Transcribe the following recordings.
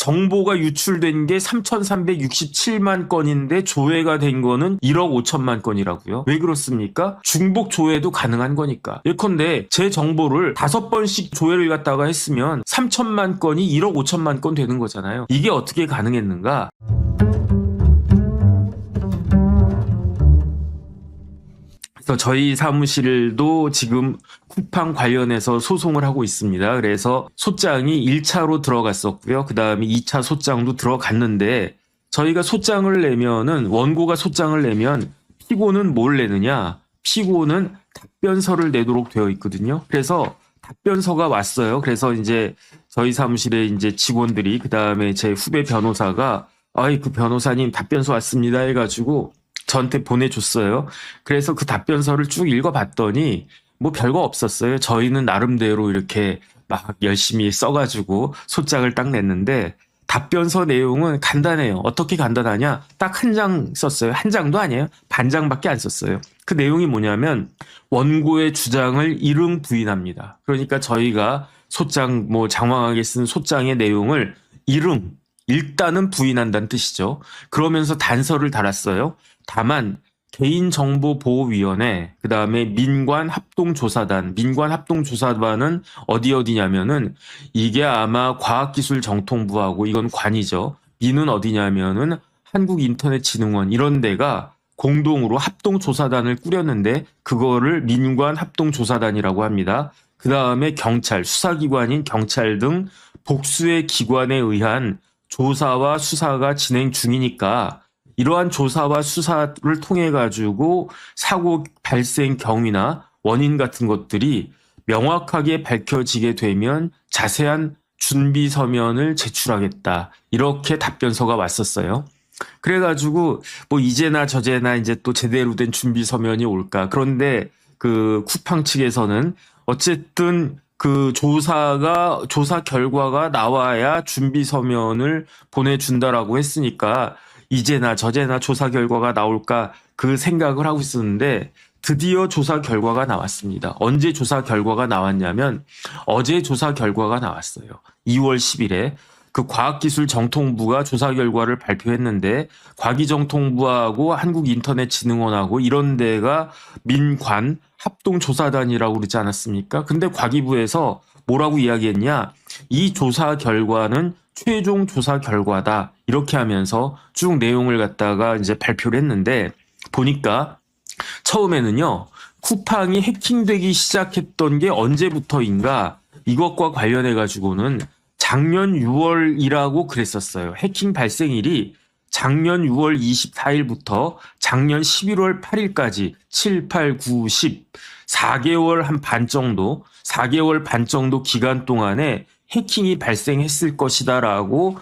정보가 유출된 게 3,367만 건인데 조회가 된 거는 1억 5천만 건이라고요. 왜 그렇습니까? 중복 조회도 가능한 거니까. 예컨대 제 정보를 5번씩 조회를 갖다가 했으면 3천만 건이 1억 5천만 건 되는 거잖아요. 이게 어떻게 가능했는가? 그래서 저희 사무실도 지금 쿠팡 관련해서 소송을 하고 있습니다. 그래서 소장이 1차로 들어갔었고요. 그 다음에 2차 소장도 들어갔는데 저희가 소장을 내면은 원고가 소장을 내면 피고는 뭘 내느냐? 피고는 답변서를 내도록 되어 있거든요. 그래서 답변서가 왔어요. 그래서 이제 저희 사무실에 이제 직원들이 그 다음에 제 후배 변호사가 그 변호사님 답변서 왔습니다 해가지고 저한테 보내줬어요. 그래서 그 답변서를 쭉 읽어봤더니 뭐 별거 없었어요. 저희는 나름대로 이렇게 막 열심히 써가지고 소장을 딱 냈는데 답변서 내용은 간단해요. 어떻게 간단하냐? 딱 한 장 썼어요. 한 장도 아니에요. 반 장밖에 안 썼어요. 그 내용이 뭐냐면 원고의 주장을 일응 부인합니다. 그러니까 저희가 소장 뭐 장황하게 쓴 소장의 내용을 일단은 부인한다는 뜻이죠. 그러면서 단서를 달았어요. 다만 개인정보보호위원회, 그 다음에 민관합동조사단, 민관합동조사단은 어디냐면은 이게 아마 과학기술정통부하고 이건 관이죠. 민은 어디냐면은 한국인터넷진흥원 이런 데가 공동으로 합동조사단을 꾸렸는데 그거를 민관합동조사단이라고 합니다. 그 다음에 경찰, 수사기관인 경찰 등 복수의 기관에 의한 조사와 수사가 진행 중이니까 이러한 조사와 수사를 통해 가지고 사고 발생 경위나 원인 같은 것들이 명확하게 밝혀지게 되면 자세한 준비 서면을 제출하겠다. 이렇게 답변서가 왔었어요. 그래가지고 뭐 이제나 저제나 이제 또 제대로 된 준비 서면이 올까. 그런데 그 쿠팡 측에서는 어쨌든 그 조사 결과가 나와야 준비 서면을 보내준다라고 했으니까 이제나 저제나 조사 결과가 나올까 그 생각을 하고 있었는데 드디어 조사 결과가 나왔습니다. 언제 조사 결과가 나왔냐면 어제 조사 결과가 나왔어요. 2월 10일에 그 과학기술정통부가 조사 결과를 발표했는데 과기정통부하고 한국인터넷진흥원하고 이런 데가 민관 합동조사단이라고 그러지 않았습니까? 근데 과기부에서 뭐라고 이야기했냐? 이 조사 결과는 최종 조사 결과다. 이렇게 하면서 쭉 내용을 갖다가 이제 발표를 했는데 보니까 처음에는요. 쿠팡이 해킹되기 시작했던 게 언제부터인가 이것과 관련해 가지고는 작년 6월이라고 그랬었어요. 해킹 발생일이 작년 6월 24일부터 작년 11월 8일까지 7, 8, 9, 10 4개월 한 반 정도 4개월 반 정도 기간 동안에 해킹이 발생했을 것이다라고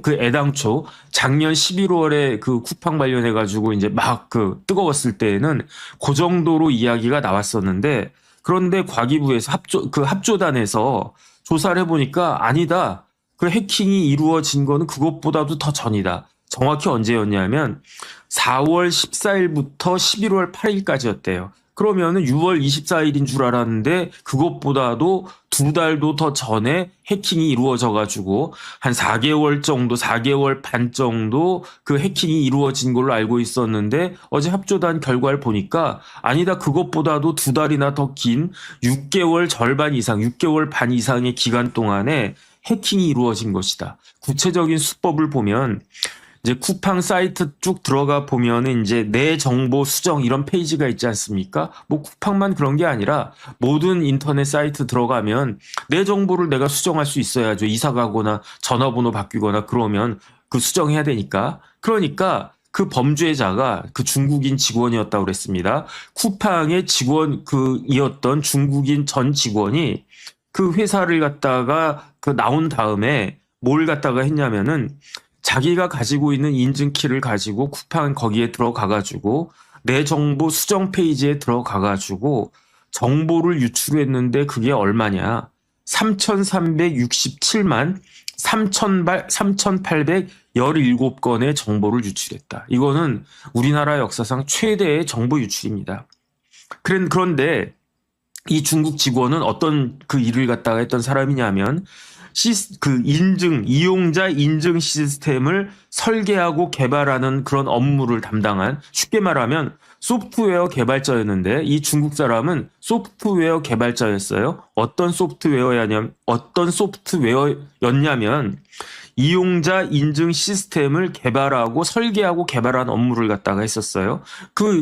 그 애당초 작년 11월에 그 쿠팡 관련해 가지고 이제 막 그 뜨거웠을 때에는 그 정도로 이야기가 나왔었는데 그런데 과기부에서 합조단에서 조사를 해보니까 아니다. 그 해킹이 이루어진 거는 그것보다도 더 전이다. 정확히 언제였냐면 4월 14일부터 11월 8일까지였대요. 그러면은 6월 24일인 줄 알았는데 그것보다도 2달도 더 전에 해킹이 이루어져 가지고 한 4개월 정도, 4개월 반 정도 그 해킹이 이루어진 걸로 알고 있었는데 어제 합조단 결과를 보니까 아니다. 그것보다도 2달이나 더 긴 6개월 절반 이상, 6개월 반 이상의 기간 동안에 해킹이 이루어진 것이다. 구체적인 수법을 보면 이제 쿠팡 사이트 쭉 들어가 보면은 이제 내 정보 수정 이런 페이지가 있지 않습니까? 뭐 쿠팡만 그런 게 아니라 모든 인터넷 사이트 들어가면 내 정보를 내가 수정할 수 있어야죠. 이사 가거나 전화번호 바뀌거나 그러면 그 수정해야 되니까. 그러니까 그 범죄자가 그 중국인 직원이었다고 그랬습니다. 쿠팡의 이었던 중국인 전 직원이 그 회사를 갖다가 그 나온 다음에 뭘 갖다가 했냐면은 자기가 가지고 있는 인증키를 가지고 쿠팡 거기에 들어가가지고 내 정보 수정 페이지에 들어가가지고 정보를 유출했는데 그게 얼마냐? 3,367만 3,817건의 정보를 유출했다. 이거는 우리나라 역사상 최대의 정보 유출입니다. 그런데 이 중국 직원은 어떤 그 일을 갖다가 했던 사람이냐면 이용자 인증 시스템을 설계하고 개발하는 그런 업무를 담당한, 쉽게 말하면 소프트웨어 개발자였는데, 이 중국 사람은 소프트웨어 개발자였어요. 어떤 소프트웨어였냐면 이용자 인증 시스템을 개발하고 설계하고 개발한 업무를 갖다가 했었어요.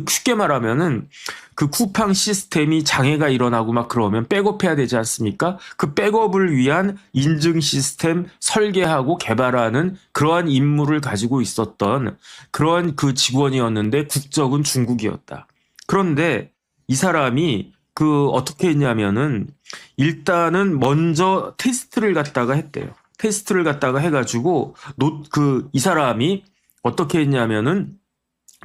쉽게 말하면은 그 쿠팡 시스템이 장애가 일어나고 막 그러면 백업해야 되지 않습니까? 그 백업을 위한 인증 시스템 설계하고 개발하는 그러한 임무를 가지고 있었던 그러한 그 직원이었는데 국적은 중국이었다. 그런데 이 사람이 어떻게 했냐면은 일단은 먼저 테스트를 갖다가 했대요. 테스트를 갖다가 해가지고 이 사람이 어떻게 했냐면은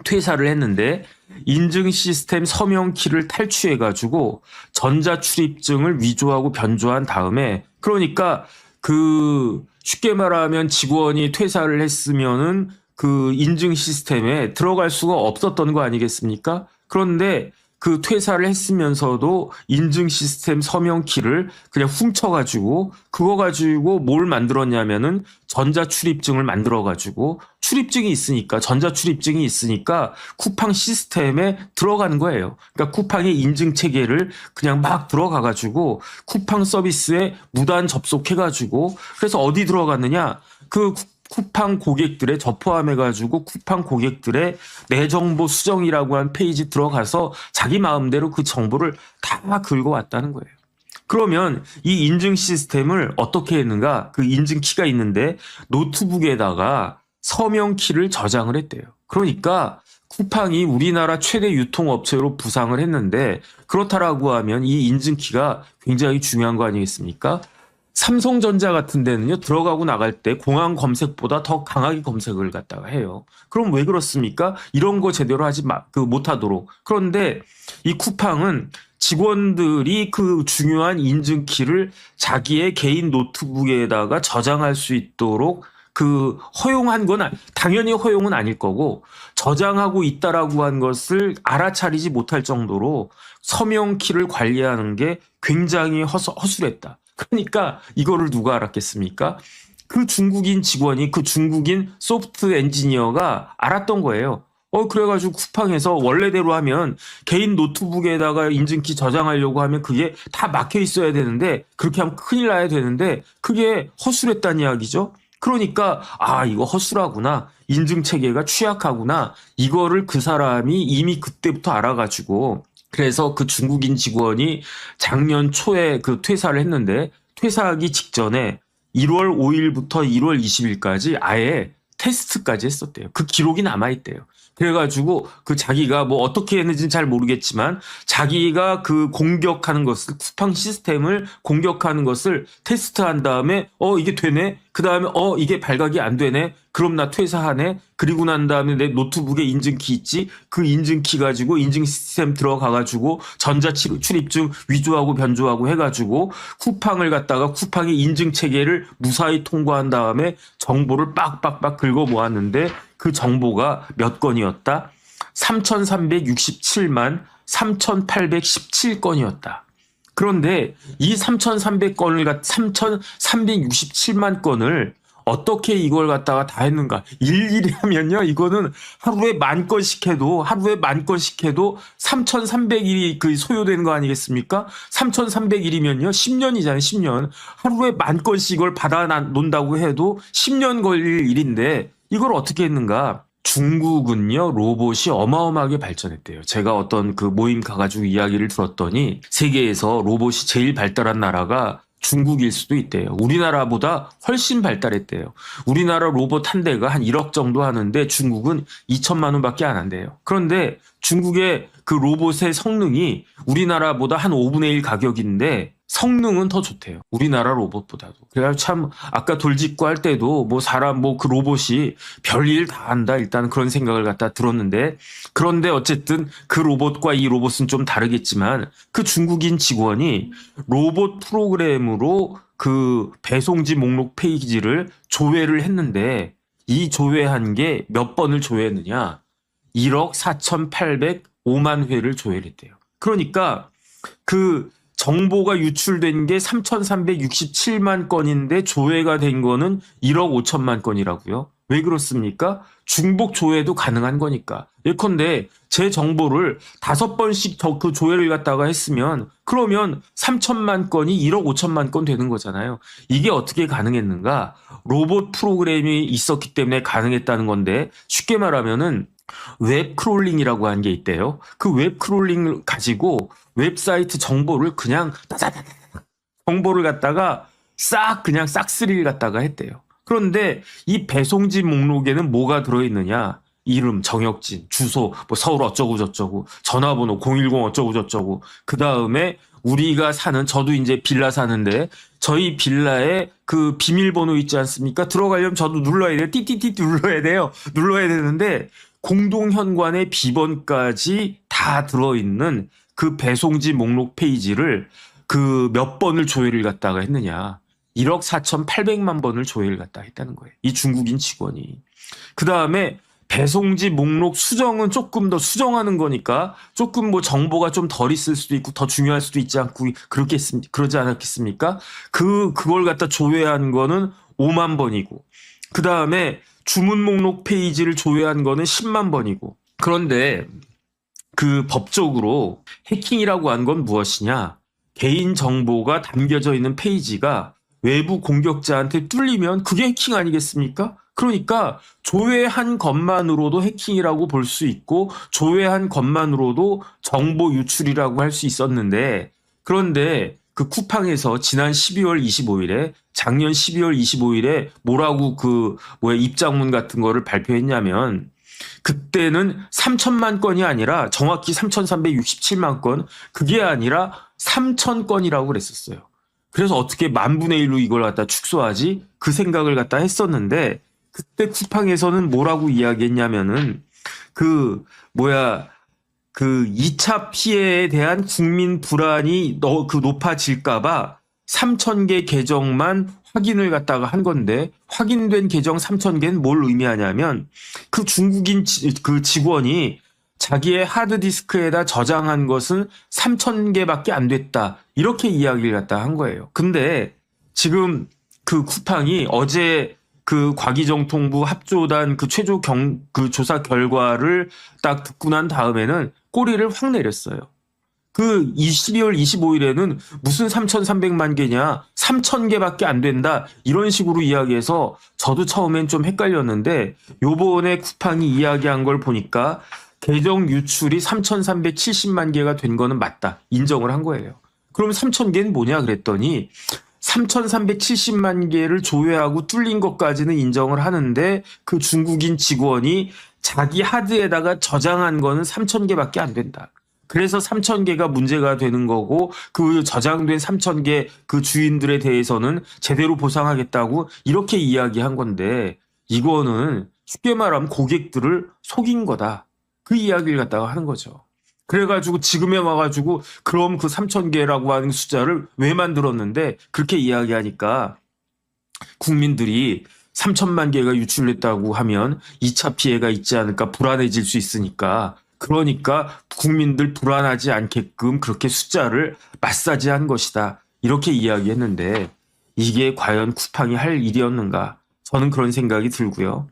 퇴사를 했는데 인증 시스템 서명키를 탈취해가지고 전자출입증을 위조하고 변조한 다음에, 그러니까 쉽게 말하면 직원이 퇴사를 했으면은 그 인증 시스템에 들어갈 수가 없었던 거 아니겠습니까? 그런데 그 퇴사를 했으면서도 인증 시스템 서명키를 그냥 훔쳐가지고 그거 가지고 뭘 만들었냐면은 전자출입증을 만들어가지고 전자출입증이 있으니까 쿠팡 시스템에 들어가는 거예요. 그러니까 쿠팡의 인증 체계를 그냥 막 들어가가지고 쿠팡 서비스에 무단 접속해가지고, 그래서 어디 들어갔느냐, 쿠팡 고객들의 포함해가지고 쿠팡 고객들의 내 정보 수정이라고 한 페이지 들어가서 자기 마음대로 그 정보를 다 긁어왔다는 거예요. 그러면 이 인증 시스템을 어떻게 했는가? 그 인증 키가 있는데 노트북에다가 서명키를 저장을 했대요. 그러니까 쿠팡이 우리나라 최대 유통업체로 부상을 했는데, 그렇다라고 하면 이 인증키가 굉장히 중요한 거 아니겠습니까? 삼성전자 같은 데는요, 들어가고 나갈 때 공항 검색보다 더 강하게 검색을 갖다가 해요. 그럼 왜 그렇습니까? 이런 거 제대로 못하도록. 그런데 이 쿠팡은 직원들이 그 중요한 인증키를 자기의 개인 노트북에다가 저장할 수 있도록 허용한 건, 당연히 허용은 아닐 거고, 저장하고 있다라고 한 것을 알아차리지 못할 정도로 서명키를 관리하는 게 굉장히 허술했다. 그러니까 이거를 누가 알았겠습니까? 그 중국인 직원이, 그 중국인 소프트 엔지니어가 알았던 거예요. 그래가지고 쿠팡에서 원래대로 하면 개인 노트북에다가 인증키 저장하려고 하면 그게 다 막혀 있어야 되는데, 그렇게 하면 큰일 나야 되는데, 그게 허술했다는 이야기죠. 그러니까 이거 허술하구나, 인증 체계가 취약하구나, 이거를 그 사람이 이미 그때부터 알아가지고, 그래서 그 중국인 직원이 작년 초에 퇴사를 했는데, 퇴사하기 직전에 1월 5일부터 1월 20일까지 아예 테스트까지 했었대요. 그 기록이 남아있대요. 그래가지고 자기가 뭐 어떻게 했는지는 잘 모르겠지만 자기가 공격하는 것을, 쿠팡 시스템을 공격하는 것을 테스트한 다음에 이게 되네? 그 다음에 이게 발각이 안 되네? 그럼 나 퇴사하네? 그리고 난 다음에 내 노트북에 인증키 있지? 그 인증키 가지고 인증 시스템 들어가가지고 전자출입증 위조하고 변조하고 해가지고 쿠팡의 인증 체계를 무사히 통과한 다음에 정보를 빡빡빡 긁어 모았는데, 그 정보가 몇 건이었다? 3,367만 3,817건이었다. 그런데 이 3,367만 건을 어떻게 이걸 갖다가 다 했는가? 일일이 하면요, 이거는 하루에 만 건씩 해도 3,300일이 소요되는 거 아니겠습니까? 3,300일이면요, 10년이잖아요, 10년. 하루에 만 건씩 이걸 받아 놓는다고 해도 10년 걸릴 일인데, 이걸 어떻게 했는가? 중국은요, 로봇이 어마어마하게 발전했대요. 제가 어떤 모임 가가지고 이야기를 들었더니 세계에서 로봇이 제일 발달한 나라가 중국일 수도 있대요. 우리나라보다 훨씬 발달했대요. 우리나라 로봇 한 대가 한 1억 정도 하는데 중국은 2천만 원밖에 안 한대요. 그런데 중국의 로봇의 성능이 우리나라보다 한 5분의 1 가격인데 성능은 더 좋대요. 우리나라 로봇보다도. 그래서 참 아까 돌직구 할 때도 사람 로봇이 별일 다 한다, 일단 그런 생각을 갖다 들었는데, 그런데 어쨌든 그 로봇과 이 로봇은 좀 다르겠지만 그 중국인 직원이 로봇 프로그램으로 배송지 목록 페이지를 조회를 했는데, 이 조회한 게 몇 번을 조회했느냐? 1억 4,805만 회를 조회를 했대요. 그러니까 정보가 유출된 게 3,367만 건인데 조회가 된 거는 1억 5천만 건이라고요. 왜 그렇습니까? 중복 조회도 가능한 거니까. 예컨대 제 정보를 5번씩 그 조회를 갖다가 했으면 그러면 3천만 건이 1억 5천만 건 되는 거잖아요. 이게 어떻게 가능했는가? 로봇 프로그램이 있었기 때문에 가능했다는 건데 쉽게 말하면은 웹 크롤링이라고 하는 게 있대요. 그 웹 크롤링을 가지고 웹사이트 정보를 그냥 따다다다 정보를 갖다가 싹 그냥 싹쓸이를 갖다가 했대요. 그런데 이 배송지 목록에는 뭐가 들어있느냐? 이름, 정혁진, 주소, 뭐 서울 어쩌고 저쩌고, 전화번호 010 어쩌고 저쩌고. 그 다음에 우리가 사는 저도 이제 빌라 사는데 저희 빌라에 그 비밀번호 있지 않습니까? 들어가려면 저도 눌러야 돼요. 띠띠띠 눌러야 돼요. 눌러야 되는데 공동현관의 비번까지 다 들어있는 그 배송지 목록 페이지를 그 몇 번을 조회를 갖다가 했느냐. 1억 4,800만 번을 조회를 갖다 했다는 거예요. 이 중국인 직원이. 그 다음에 배송지 목록 수정은 조금 더 수정하는 거니까 조금 뭐 정보가 좀 덜 있을 수도 있고 더 중요할 수도 있지 않고 그러지 않았겠습니까? 그걸 갖다 조회한 거는 5만 번이고 그 다음에 주문 목록 페이지를 조회한 거는 10만 번이고 그런데 그 법적으로 해킹이라고 한 건 무엇이냐? 개인 정보가 담겨져 있는 페이지가 외부 공격자한테 뚫리면 그게 해킹 아니겠습니까? 그러니까 조회한 것만으로도 해킹이라고 볼 수 있고 조회한 것만으로도 정보 유출이라고 할 수 있었는데 그런데 그 쿠팡에서 지난 12월 25일에 작년 12월 25일에 뭐라고 입장문 같은 거를 발표했냐면 그때는 3천만 건이 아니라 정확히 3,367만 건 그게 아니라 3천 건이라고 그랬었어요. 그래서 어떻게 10,000분의 1로 이걸 갖다 축소하지? 그 생각을 갖다 했었는데 그때 쿠팡에서는 뭐라고 이야기했냐면은 그 2차 피해에 대한 국민 불안이 높아질까봐 3,000개 계정만 확인을 갖다가 한 건데 확인된 계정 3,000개는 뭘 의미하냐면 그 중국인 그 직원이 자기의 하드디스크에다 저장한 것은 3,000개밖에 안 됐다. 이렇게 이야기를 갖다 한 거예요. 근데 지금 그 쿠팡이 어제 그 과기정통부 합조단 그 그 조사 결과를 딱 듣고 난 다음에는 꼬리를 확 내렸어요. 그 12월 25일에는 무슨 3,300만 개냐, 3,000개밖에 안 된다 이런 식으로 이야기해서 저도 처음엔 좀 헷갈렸는데 요번에 쿠팡이 이야기한 걸 보니까 계정 유출이 3,370만 개가 된 거는 맞다 인정을 한 거예요. 그럼 3,000개는 뭐냐 그랬더니 3,370만 개를 조회하고 뚫린 것까지는 인정을 하는데 그 중국인 직원이 자기 하드에다가 저장한 거는 3,000개밖에 안 된다. 그래서 3,000개가 문제가 되는 거고 그 저장된 3,000개 그 주인들에 대해서는 제대로 보상하겠다고 이렇게 이야기한 건데 이거는 쉽게 말하면 고객들을 속인 거다. 그 이야기를 갖다가 하는 거죠. 그래가지고 지금에 와가지고 그럼 그 3,000개라고 하는 숫자를 왜 만들었는데 그렇게 이야기하니까 국민들이 3천만 개가 유출됐다고 하면 2차 피해가 있지 않을까 불안해질 수 있으니까 그러니까 국민들 불안하지 않게끔 그렇게 숫자를 마사지한 것이다. 이렇게 이야기했는데 이게 과연 쿠팡이 할 일이었는가? 저는 그런 생각이 들고요.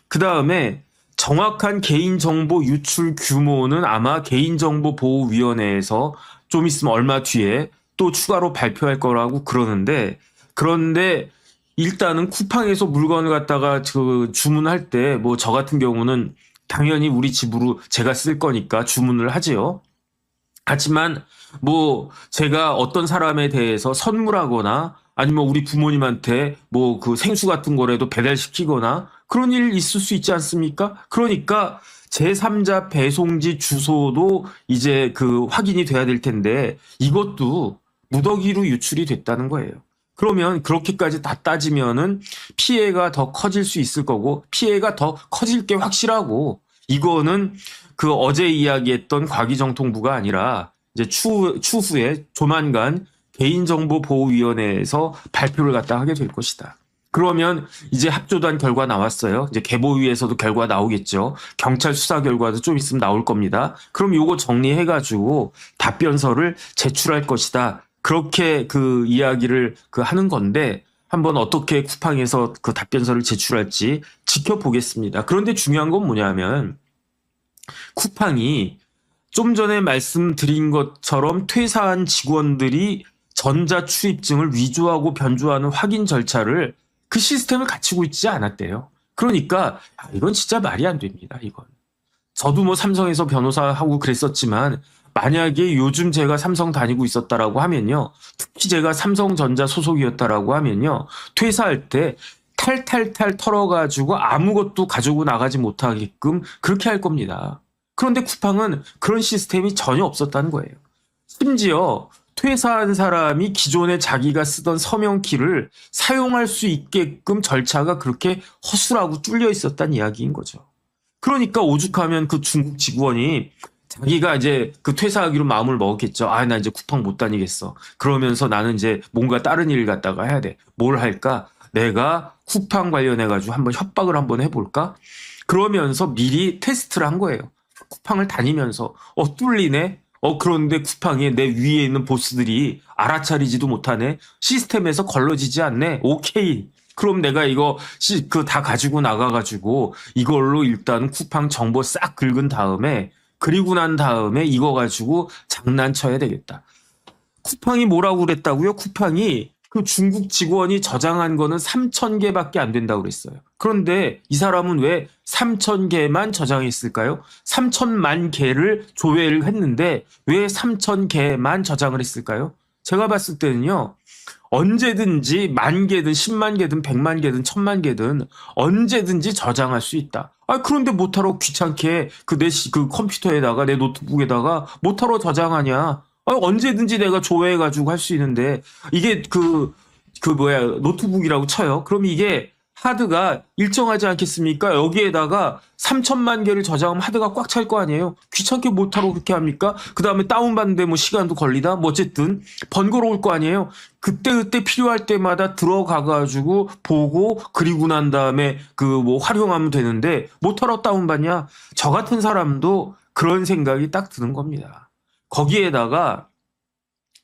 그 다음에 정확한 개인정보 유출 규모는 아마 개인정보보호위원회에서 좀 있으면 얼마 뒤에 또 추가로 발표할 거라고 그러는데 그런데 일단은 쿠팡에서 물건을 갖다가 주문할 때 뭐 저 같은 경우는 당연히 우리 집으로 제가 쓸 거니까 주문을 하지요. 하지만 뭐 제가 어떤 사람에 대해서 선물하거나 아니면 우리 부모님한테 뭐 그 생수 같은 거라도 배달시키거나 그런 일 있을 수 있지 않습니까? 그러니까 제3자 배송지 주소도 이제 그 확인이 돼야 될 텐데 이것도 무더기로 유출이 됐다는 거예요. 그러면 그렇게까지 다 따지면은 피해가 더 커질 수 있을 거고 피해가 더 커질 게 확실하고 이거는 그 어제 이야기했던 과기정통부가 아니라 이제 추후에 조만간 개인정보보호위원회에서 발표를 갖다 하게 될 것이다. 그러면 이제 합조단 결과 나왔어요. 이제 개보위에서도 결과 나오겠죠. 경찰 수사 결과도 좀 있으면 나올 겁니다. 그럼 요거 정리해가지고 답변서를 제출할 것이다. 그렇게 그 이야기를 그 하는 건데 한번 어떻게 쿠팡에서 그 답변서를 제출할지 지켜보겠습니다. 그런데 중요한 건 뭐냐면 쿠팡이 좀 전에 말씀드린 것처럼 퇴사한 직원들이 전자출입증을 위조하고 변조하는 확인 절차를 그 시스템을 갖추고 있지 않았대요. 그러니까 이건 진짜 말이 안 됩니다. 이건. 저도 뭐 삼성에서 변호사하고 그랬었지만 만약에 요즘 제가 삼성 다니고 있었다라고 하면요. 특히 제가 삼성전자 소속이었다라고 하면요. 퇴사할 때 탈탈탈 털어가지고 아무것도 가지고 나가지 못하게끔 그렇게 할 겁니다. 그런데 쿠팡은 그런 시스템이 전혀 없었다는 거예요. 심지어 퇴사한 사람이 기존에 자기가 쓰던 서명키를 사용할 수 있게끔 절차가 그렇게 허술하고 뚫려 있었다는 이야기인 거죠. 그러니까 오죽하면 그 중국 직원이 자기가 이제 그 퇴사하기로 마음을 먹었겠죠. 아, 나 이제 쿠팡 못 다니겠어. 그러면서 나는 이제 뭔가 다른 일을 갖다가 해야 돼. 뭘 할까? 내가 쿠팡 관련해가지고 한번 협박을 한번 해볼까? 그러면서 미리 테스트를 한 거예요. 쿠팡을 다니면서 뚫리네? 그런데 쿠팡에 내 위에 있는 보스들이 알아차리지도 못하네? 시스템에서 걸러지지 않네? 오케이. 그럼 내가 이거 그 다 가지고 나가가지고 이걸로 일단 쿠팡 정보 싹 긁은 다음에 그리고 난 다음에 이거 가지고 장난쳐야 되겠다. 쿠팡이 뭐라고 그랬다고요? 쿠팡이 그 중국 직원이 저장한 거는 3,000개밖에 안 된다고 그랬어요. 그런데 이 사람은 왜 3,000개만 저장했을까요? 3,000만 개를 조회를 했는데 왜 3,000개만 저장을 했을까요? 제가 봤을 때는요. 언제든지 10,000개든 10만 개든 100만 개든 1,000만 개든 언제든지 저장할 수 있다. 그런데 못하러 귀찮게 그 컴퓨터에다가 내 노트북에다가 못하러 저장하냐. 언제든지 내가 조회해가지고 할 수 있는데 이게 노트북이라고 쳐요. 그럼 이게 하드가 일정하지 않겠습니까? 여기에다가 3,000만 개를 저장하면 하드가 꽉 찰 거 아니에요? 귀찮게 못하러 그렇게 합니까? 그 다음에 다운받는데 뭐 시간도 걸리다? 뭐 어쨌든 번거로울 거 아니에요? 그때 필요할 때마다 들어가가지고 보고 그리고 난 다음에 활용하면 되는데 못하러 다운받냐? 저 같은 사람도 그런 생각이 딱 드는 겁니다. 거기에다가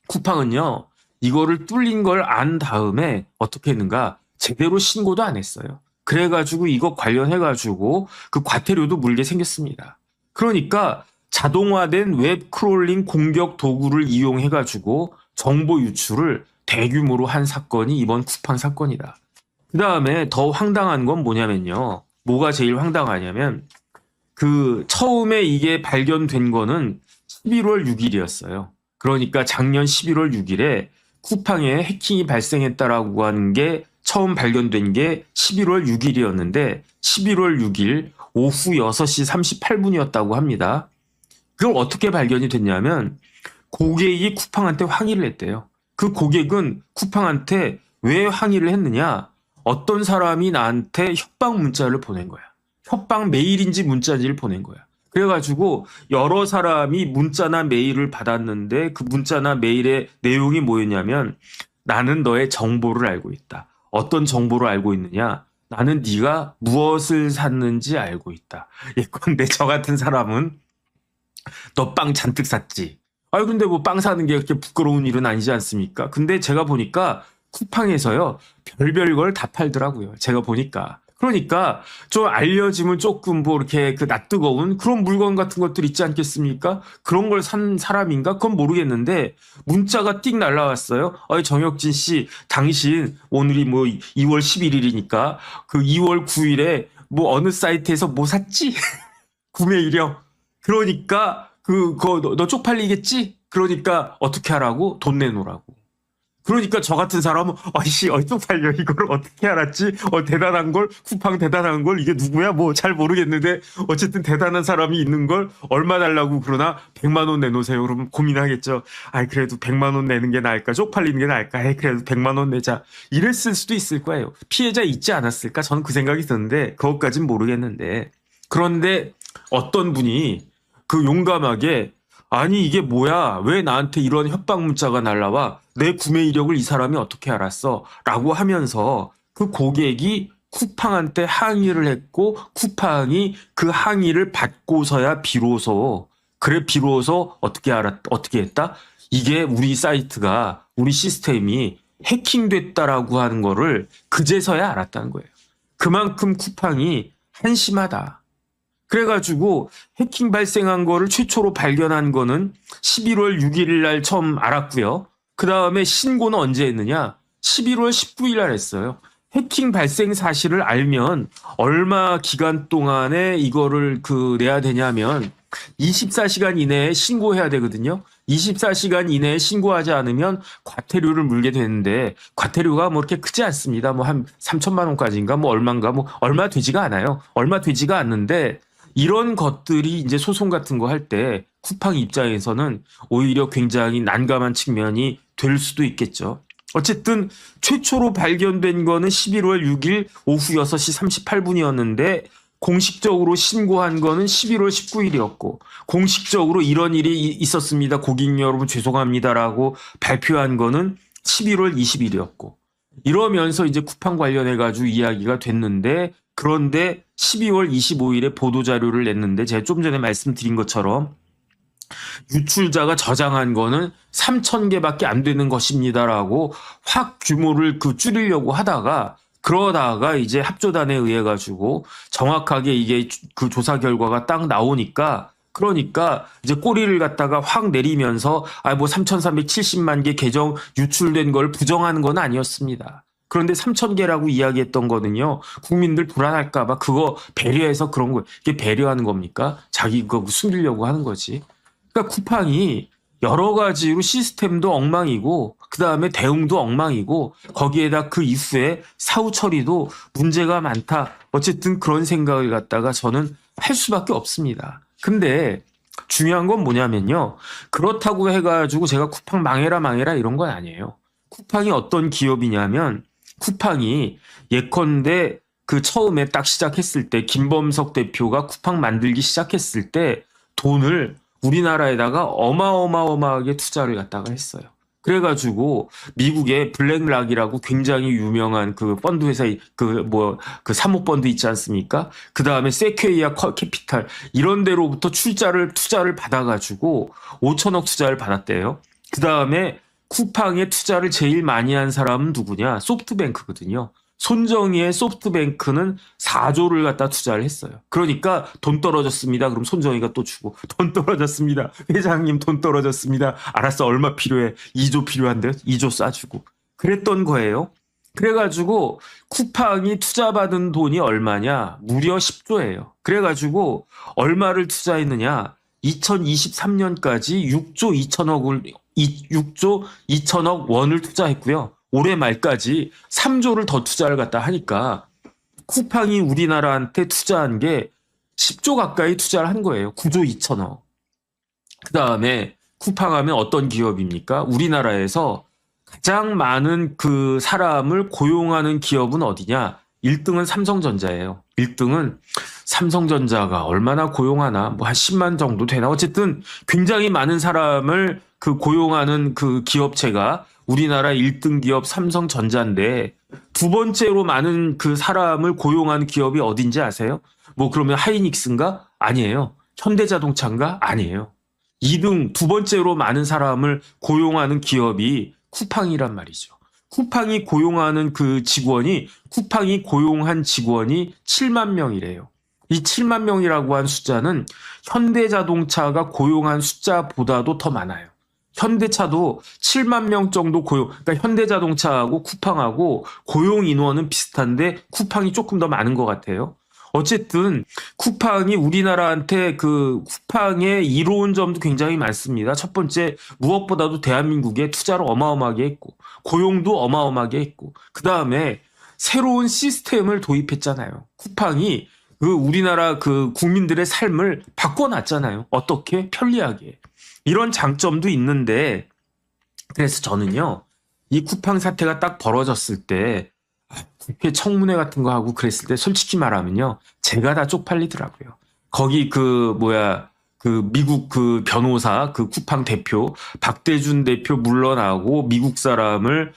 쿠팡은요, 이거를 뚫린 걸 안 다음에 어떻게 했는가? 제대로 신고도 안 했어요. 그래가지고 이거 관련해가지고 그 과태료도 물게 생겼습니다. 그러니까 자동화된 웹 크롤링 공격 도구를 이용해가지고 정보 유출을 대규모로 한 사건이 이번 쿠팡 사건이다. 그 다음에 더 황당한 건 뭐냐면요. 뭐가 제일 황당하냐면 처음에 이게 발견된 거는 11월 6일이었어요. 그러니까 작년 11월 6일에 쿠팡에 해킹이 발생했다라고 하는 게 처음 발견된 게 11월 6일이었는데 11월 6일 오후 6시 38분이었다고 합니다. 그걸 어떻게 발견이 됐냐면 고객이 쿠팡한테 항의를 했대요. 그 고객은 쿠팡한테 왜 항의를 했느냐? 어떤 사람이 나한테 협박 문자를 보낸 거야. 협박 메일인지 문자인지를 보낸 거야. 그래가지고 여러 사람이 문자나 메일을 받았는데 그 문자나 메일의 내용이 뭐였냐면 나는 너의 정보를 알고 있다. 어떤 정보를 알고 있느냐? 나는 네가 무엇을 샀는지 알고 있다. 예컨대 저 같은 사람은 너 빵 잔뜩 샀지. 근데 뭐 빵 사는 게 그렇게 부끄러운 일은 아니지 않습니까? 근데 제가 보니까 쿠팡에서요 별별 걸 다 팔더라고요. 제가 보니까. 그러니까 좀 알려지면 조금 뭐 이렇게 낯뜨거운 그런 물건 같은 것들 있지 않겠습니까? 그런 걸 산 사람인가? 그건 모르겠는데 문자가 띡 날라왔어요. 정혁진 씨, 당신 오늘이 뭐 2월 11일이니까 그 2월 9일에 뭐 어느 사이트에서 뭐 샀지? 구매 이력. 그러니까 너 쪽팔리겠지? 그러니까 어떻게 하라고? 돈 내놓으라고. 그러니까 저 같은 사람은 쪽팔려 이걸 어떻게 알았지? 대단한 걸 쿠팡 대단한 걸 이게 누구야? 뭐 잘 모르겠는데 어쨌든 대단한 사람이 있는 걸 얼마 달라고 그러나 100만 원 내놓으세요. 그러면 고민하겠죠. 그래도 100만 원 내는 게 나을까? 쪽팔리는 게 나을까? 그래도 100만 원 내자. 이랬을 수도 있을 거예요. 피해자 있지 않았을까? 저는 그 생각이 드는데 그것까진 모르겠는데 그런데 어떤 분이 용감하게 이게 뭐야? 왜 나한테 이런 협박 문자가 날라와? 내 구매 이력을 이 사람이 어떻게 알았어? 라고 하면서 그 고객이 쿠팡한테 항의를 했고 쿠팡이 그 항의를 받고서야 비로소 어떻게 했다? 이게 우리 사이트가 우리 시스템이 해킹됐다라고 하는 거를 그제서야 알았다는 거예요. 그만큼 쿠팡이 한심하다. 그래가지고 해킹 발생한 거를 최초로 발견한 거는 11월 6일 날 처음 알았고요. 그 다음에 신고는 언제 했느냐? 11월 19일 날 했어요. 해킹 발생 사실을 알면 얼마 기간 동안에 이거를 내야 되냐면 24시간 이내에 신고해야 되거든요. 24시간 이내에 신고하지 않으면 과태료를 물게 되는데 과태료가 뭐 이렇게 크지 않습니다. 뭐 한 3천만 원까지인가 뭐 얼마인가 뭐 얼마 되지가 않아요. 얼마 되지가 않는데 이런 것들이 이제 소송 같은 거 할 때 쿠팡 입장에서는 오히려 굉장히 난감한 측면이 될 수도 있겠죠. 어쨌든 최초로 발견된 거는 11월 6일 오후 6시 38분이었는데 공식적으로 신고한 거는 11월 19일이었고 공식적으로 이런 일이 있었습니다. 고객 여러분 죄송합니다라고 발표한 거는 11월 20일이었고 이러면서 이제 쿠팡 관련해 가지고 이야기가 됐는데 그런데 12월 25일에 보도자료를 냈는데 제가 좀 전에 말씀드린 것처럼 유출자가 저장한 거는 3,000개밖에 안 되는 것입니다라고 확 규모를 줄이려고 하다가 그러다가 이제 합조단에 의해 가지고 정확하게 이게 그 조사 결과가 딱 나오니까 그러니까 이제 꼬리를 갖다가 확 내리면서 뭐 3,370만 개 계정 유출된 걸 부정하는 건 아니었습니다. 그런데 3,000개라고 이야기했던 거는요. 국민들 불안할까 봐 그거 배려해서 그런 거 이게 배려하는 겁니까? 자기 그거 숨기려고 하는 거지. 그러니까 쿠팡이 여러 가지로 시스템도 엉망이고 그다음에 대응도 엉망이고 거기에다 그 이후에 사후 처리도 문제가 많다. 어쨌든 그런 생각을 갖다가 저는 할 수밖에 없습니다. 근데 중요한 건 뭐냐면요. 그렇다고 해가지고 제가 쿠팡 망해라 이런 건 아니에요. 쿠팡이 어떤 기업이냐면 쿠팡이 예컨대 그 처음에 딱 시작했을 때 김범석 대표가 쿠팡 만들기 시작했을 때 돈을 우리나라에다가 어마어마하게 투자를 갖다가 했어요. 그래가지고 미국의 블랙락이라고 굉장히 유명한 그 펀드 회사 그 사모펀드 있지 않습니까? 그 다음에 세퀘이아 캐피탈 이런 데로부터 투자를 받아가지고 5천억 투자를 받았대요. 그 다음에 쿠팡에 투자를 제일 많이 한 사람은 누구냐? 소프트뱅크거든요. 손정희의 소프트뱅크는 4조를 갖다 투자를 했어요. 그러니까 돈 떨어졌습니다. 그럼 손정희가 또 주고 돈 떨어졌습니다. 회장님 돈 떨어졌습니다. 알았어 얼마 필요해? 2조 필요한데요. 2조 쏴주고 그랬던 거예요. 그래가지고 쿠팡이 투자받은 돈이 얼마냐? 무려 10조예요. 그래가지고 얼마를 투자했느냐? 2023년까지 6조 2천억 원을 투자했고요. 올해 말까지 3조를 더 투자를 갖다 하니까 쿠팡이 우리나라한테 투자한 게 10조 가까이 투자를 한 거예요. 9조 2천억. 그 다음에 쿠팡 하면 어떤 기업입니까? 우리나라에서 가장 많은 그 사람을 고용하는 기업은 어디냐? 1등은 삼성전자예요. 1등은 삼성전자가 얼마나 고용하나? 뭐 한 10만 정도 되나? 어쨌든 굉장히 많은 사람을 고용하는 그 기업체가 우리나라 1등 기업 삼성전자인데 두 번째로 많은 그 사람을 고용한 기업이 어딘지 아세요? 뭐 그러면 하이닉스인가? 아니에요. 현대자동차인가? 아니에요. 2등 두 번째로 많은 사람을 고용하는 기업이 쿠팡이란 말이죠. 쿠팡이 고용하는 쿠팡이 고용한 직원이 7만 명이래요. 이 7만 명이라고 한 숫자는 현대자동차가 고용한 숫자보다도 더 많아요. 현대차도 7만 명 정도 그러니까 현대자동차하고 쿠팡하고 고용 인원은 비슷한데 쿠팡이 조금 더 많은 것 같아요. 어쨌든 쿠팡이 우리나라한테 쿠팡의 이로운 점도 굉장히 많습니다. 첫 번째 무엇보다도 대한민국에 투자를 어마어마하게 했고 고용도 어마어마하게 했고 그 다음에 새로운 시스템을 도입했잖아요. 쿠팡이 우리나라 국민들의 삶을 바꿔놨잖아요. 어떻게? 편리하게. 이런 장점도 있는데 그래서 저는요. 이 쿠팡 사태가 딱 벌어졌을 때 국회 청문회 같은 거 하고 그랬을 때 솔직히 말하면요. 제가 다 쪽팔리더라고요. 거기 미국 변호사 쿠팡 대표 박대준 대표 물러나고 미국 사람을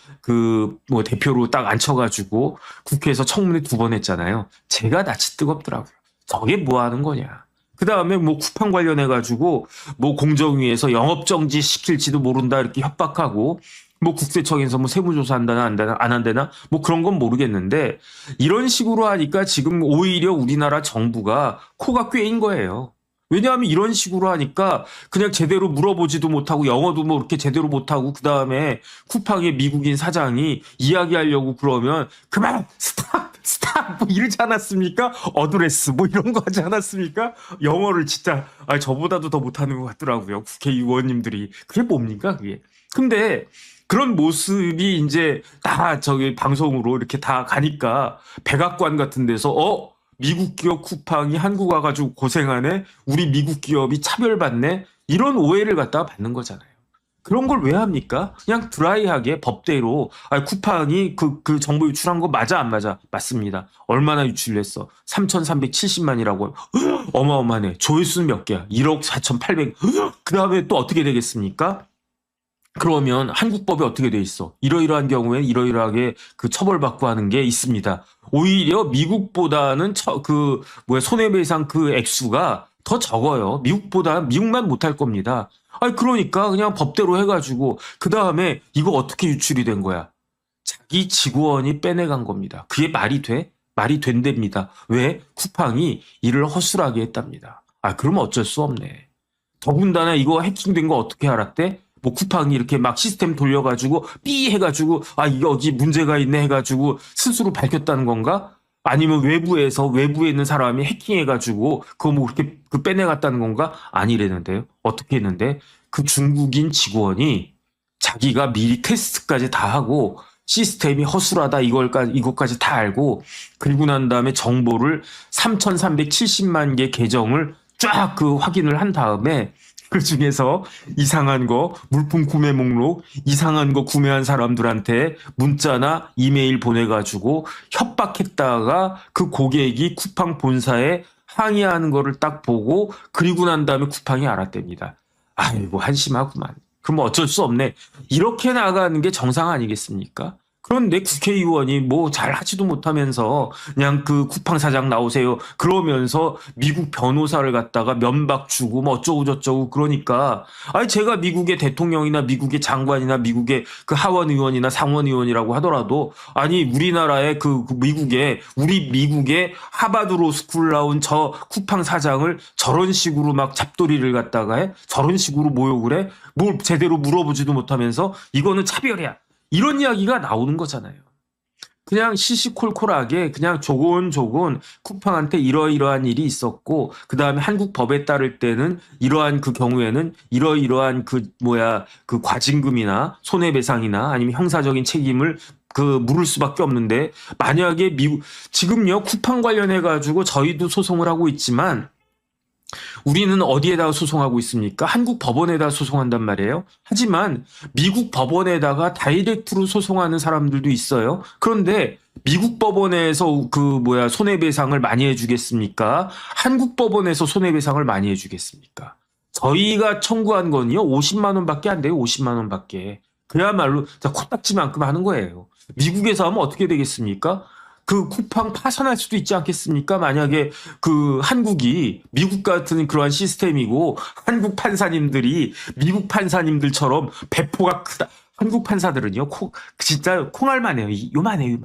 대표로 딱 앉혀가지고 국회에서 청문회 2번 했잖아요. 제가 낯이 뜨겁더라고요. 저게 뭐 하는 거냐. 그 다음에 쿠팡 관련해가지고 공정위에서 영업정지 시킬지도 모른다 이렇게 협박하고 뭐 국세청에서 뭐 세무조사 한다나 안 한다나 뭐 그런 건 모르겠는데 이런 식으로 하니까 지금 오히려 우리나라 정부가 코가 꿰인 거예요. 왜냐하면 이런 식으로 하니까 그냥 제대로 물어보지도 못하고 영어도 뭐 이렇게 제대로 못하고 그다음에 쿠팡의 미국인 사장이 이야기하려고 그러면 그만 스탑 뭐 이러지 않았습니까? 어드레스 뭐 이런 거 하지 않았습니까? 영어를 진짜 저보다도 더 못하는 것 같더라고요. 국회의원님들이. 그게 뭡니까 그게. 근데 그런 모습이 이제 다 저기 방송으로 이렇게 다 가니까 백악관 같은 데서 미국 기업 쿠팡이 한국 와가지고 고생하네? 우리 미국 기업이 차별받네? 이런 오해를 갖다가 받는 거잖아요. 그런 걸 왜 합니까? 그냥 드라이하게 법대로 쿠팡이 그 정보 유출한 거 맞아 안 맞아? 맞습니다. 얼마나 유출했어? 3,370만이라고 어마어마하네. 조회수는 몇 개야? 1억 4,800. 그 다음에 또 어떻게 되겠습니까? 그러면 한국법이 어떻게 돼 있어? 이러이러한 경우에 이러이러하게 그 처벌받고 하는 게 있습니다. 오히려 미국보다는 손해배상 그 액수가 더 적어요. 미국만 못할 겁니다. 그러니까 그냥 법대로 해가지고 그 다음에 이거 어떻게 유출이 된 거야? 자기 직원이 빼내간 겁니다. 그게 말이 돼? 말이 된답니다. 왜? 쿠팡이 일을 허술하게 했답니다. 그러면 어쩔 수 없네. 더군다나 이거 해킹된 거 어떻게 알았대? 뭐 쿠팡이 이렇게 막 시스템 돌려가지고 삐 해가지고 여기 문제가 있네 해가지고 스스로 밝혔다는 건가? 아니면 외부에 있는 사람이 해킹해가지고 그거 뭐 그렇게 빼내갔다는 건가? 아니라는데요. 어떻게 했는데 그 중국인 직원이 자기가 미리 테스트까지 다 하고 시스템이 허술하다 이것까지 다 알고 그리고 난 다음에 정보를 3,370만 개 계정을 쫙 확인을 한 다음에 그 중에서 이상한 거, 물품 구매 목록, 이상한 거 구매한 사람들한테 문자나 이메일 보내가지고 협박했다가 그 고객이 쿠팡 본사에 항의하는 거를 딱 보고 그리고 난 다음에 쿠팡이 알았답니다. 아이고, 한심하구만. 그럼 어쩔 수 없네. 이렇게 나가는 게 정상 아니겠습니까? 그런데 국회의원이 뭐 잘 하지도 못하면서 그냥 그 쿠팡 사장 나오세요. 그러면서 미국 변호사를 갖다가 면박 주고 뭐 어쩌고 저쩌고 그러니까 제가 미국의 대통령이나 미국의 장관이나 미국의 그 하원 의원이나 상원 의원이라고 하더라도 우리나라의 우리 미국의 하버드 로스쿨 나온 저 쿠팡 사장을 저런 식으로 막 잡돌이를 갖다가 해? 저런 식으로 모욕을 해? 뭘 제대로 물어보지도 못하면서 이거는 차별이야. 이런 이야기가 나오는 거잖아요. 그냥 시시콜콜하게 그냥 조곤조곤 쿠팡한테 이러이러한 일이 있었고 그 다음에 한국 법에 따를 때는 이러한 그 경우에는 이러이러한 그 과징금이나 손해배상이나 아니면 형사적인 책임을 물을 수밖에 없는데 만약에 지금요 쿠팡 관련해 가지고 저희도 소송을 하고 있지만 우리는 어디에다가 소송하고 있습니까? 한국 법원에다 소송한단 말이에요. 하지만 미국 법원에다가 다이렉트로 소송하는 사람들도 있어요. 그런데 미국 법원에서 손해배상을 많이 해주겠습니까? 한국 법원에서 손해배상을 많이 해주겠습니까? 저희가 청구한 건요 50만 원밖에 안 돼요. 50만 원밖에. 그야말로 코딱지만큼 하는 거예요. 미국에서 하면 어떻게 되겠습니까? 그 쿠팡 파산할 수도 있지 않겠습니까? 만약에 한국이 미국 같은 그러한 시스템이고 한국 판사님들이 미국 판사님들처럼 배포가 크다. 한국 판사들은요, 진짜 콩알만해요. 요만해요.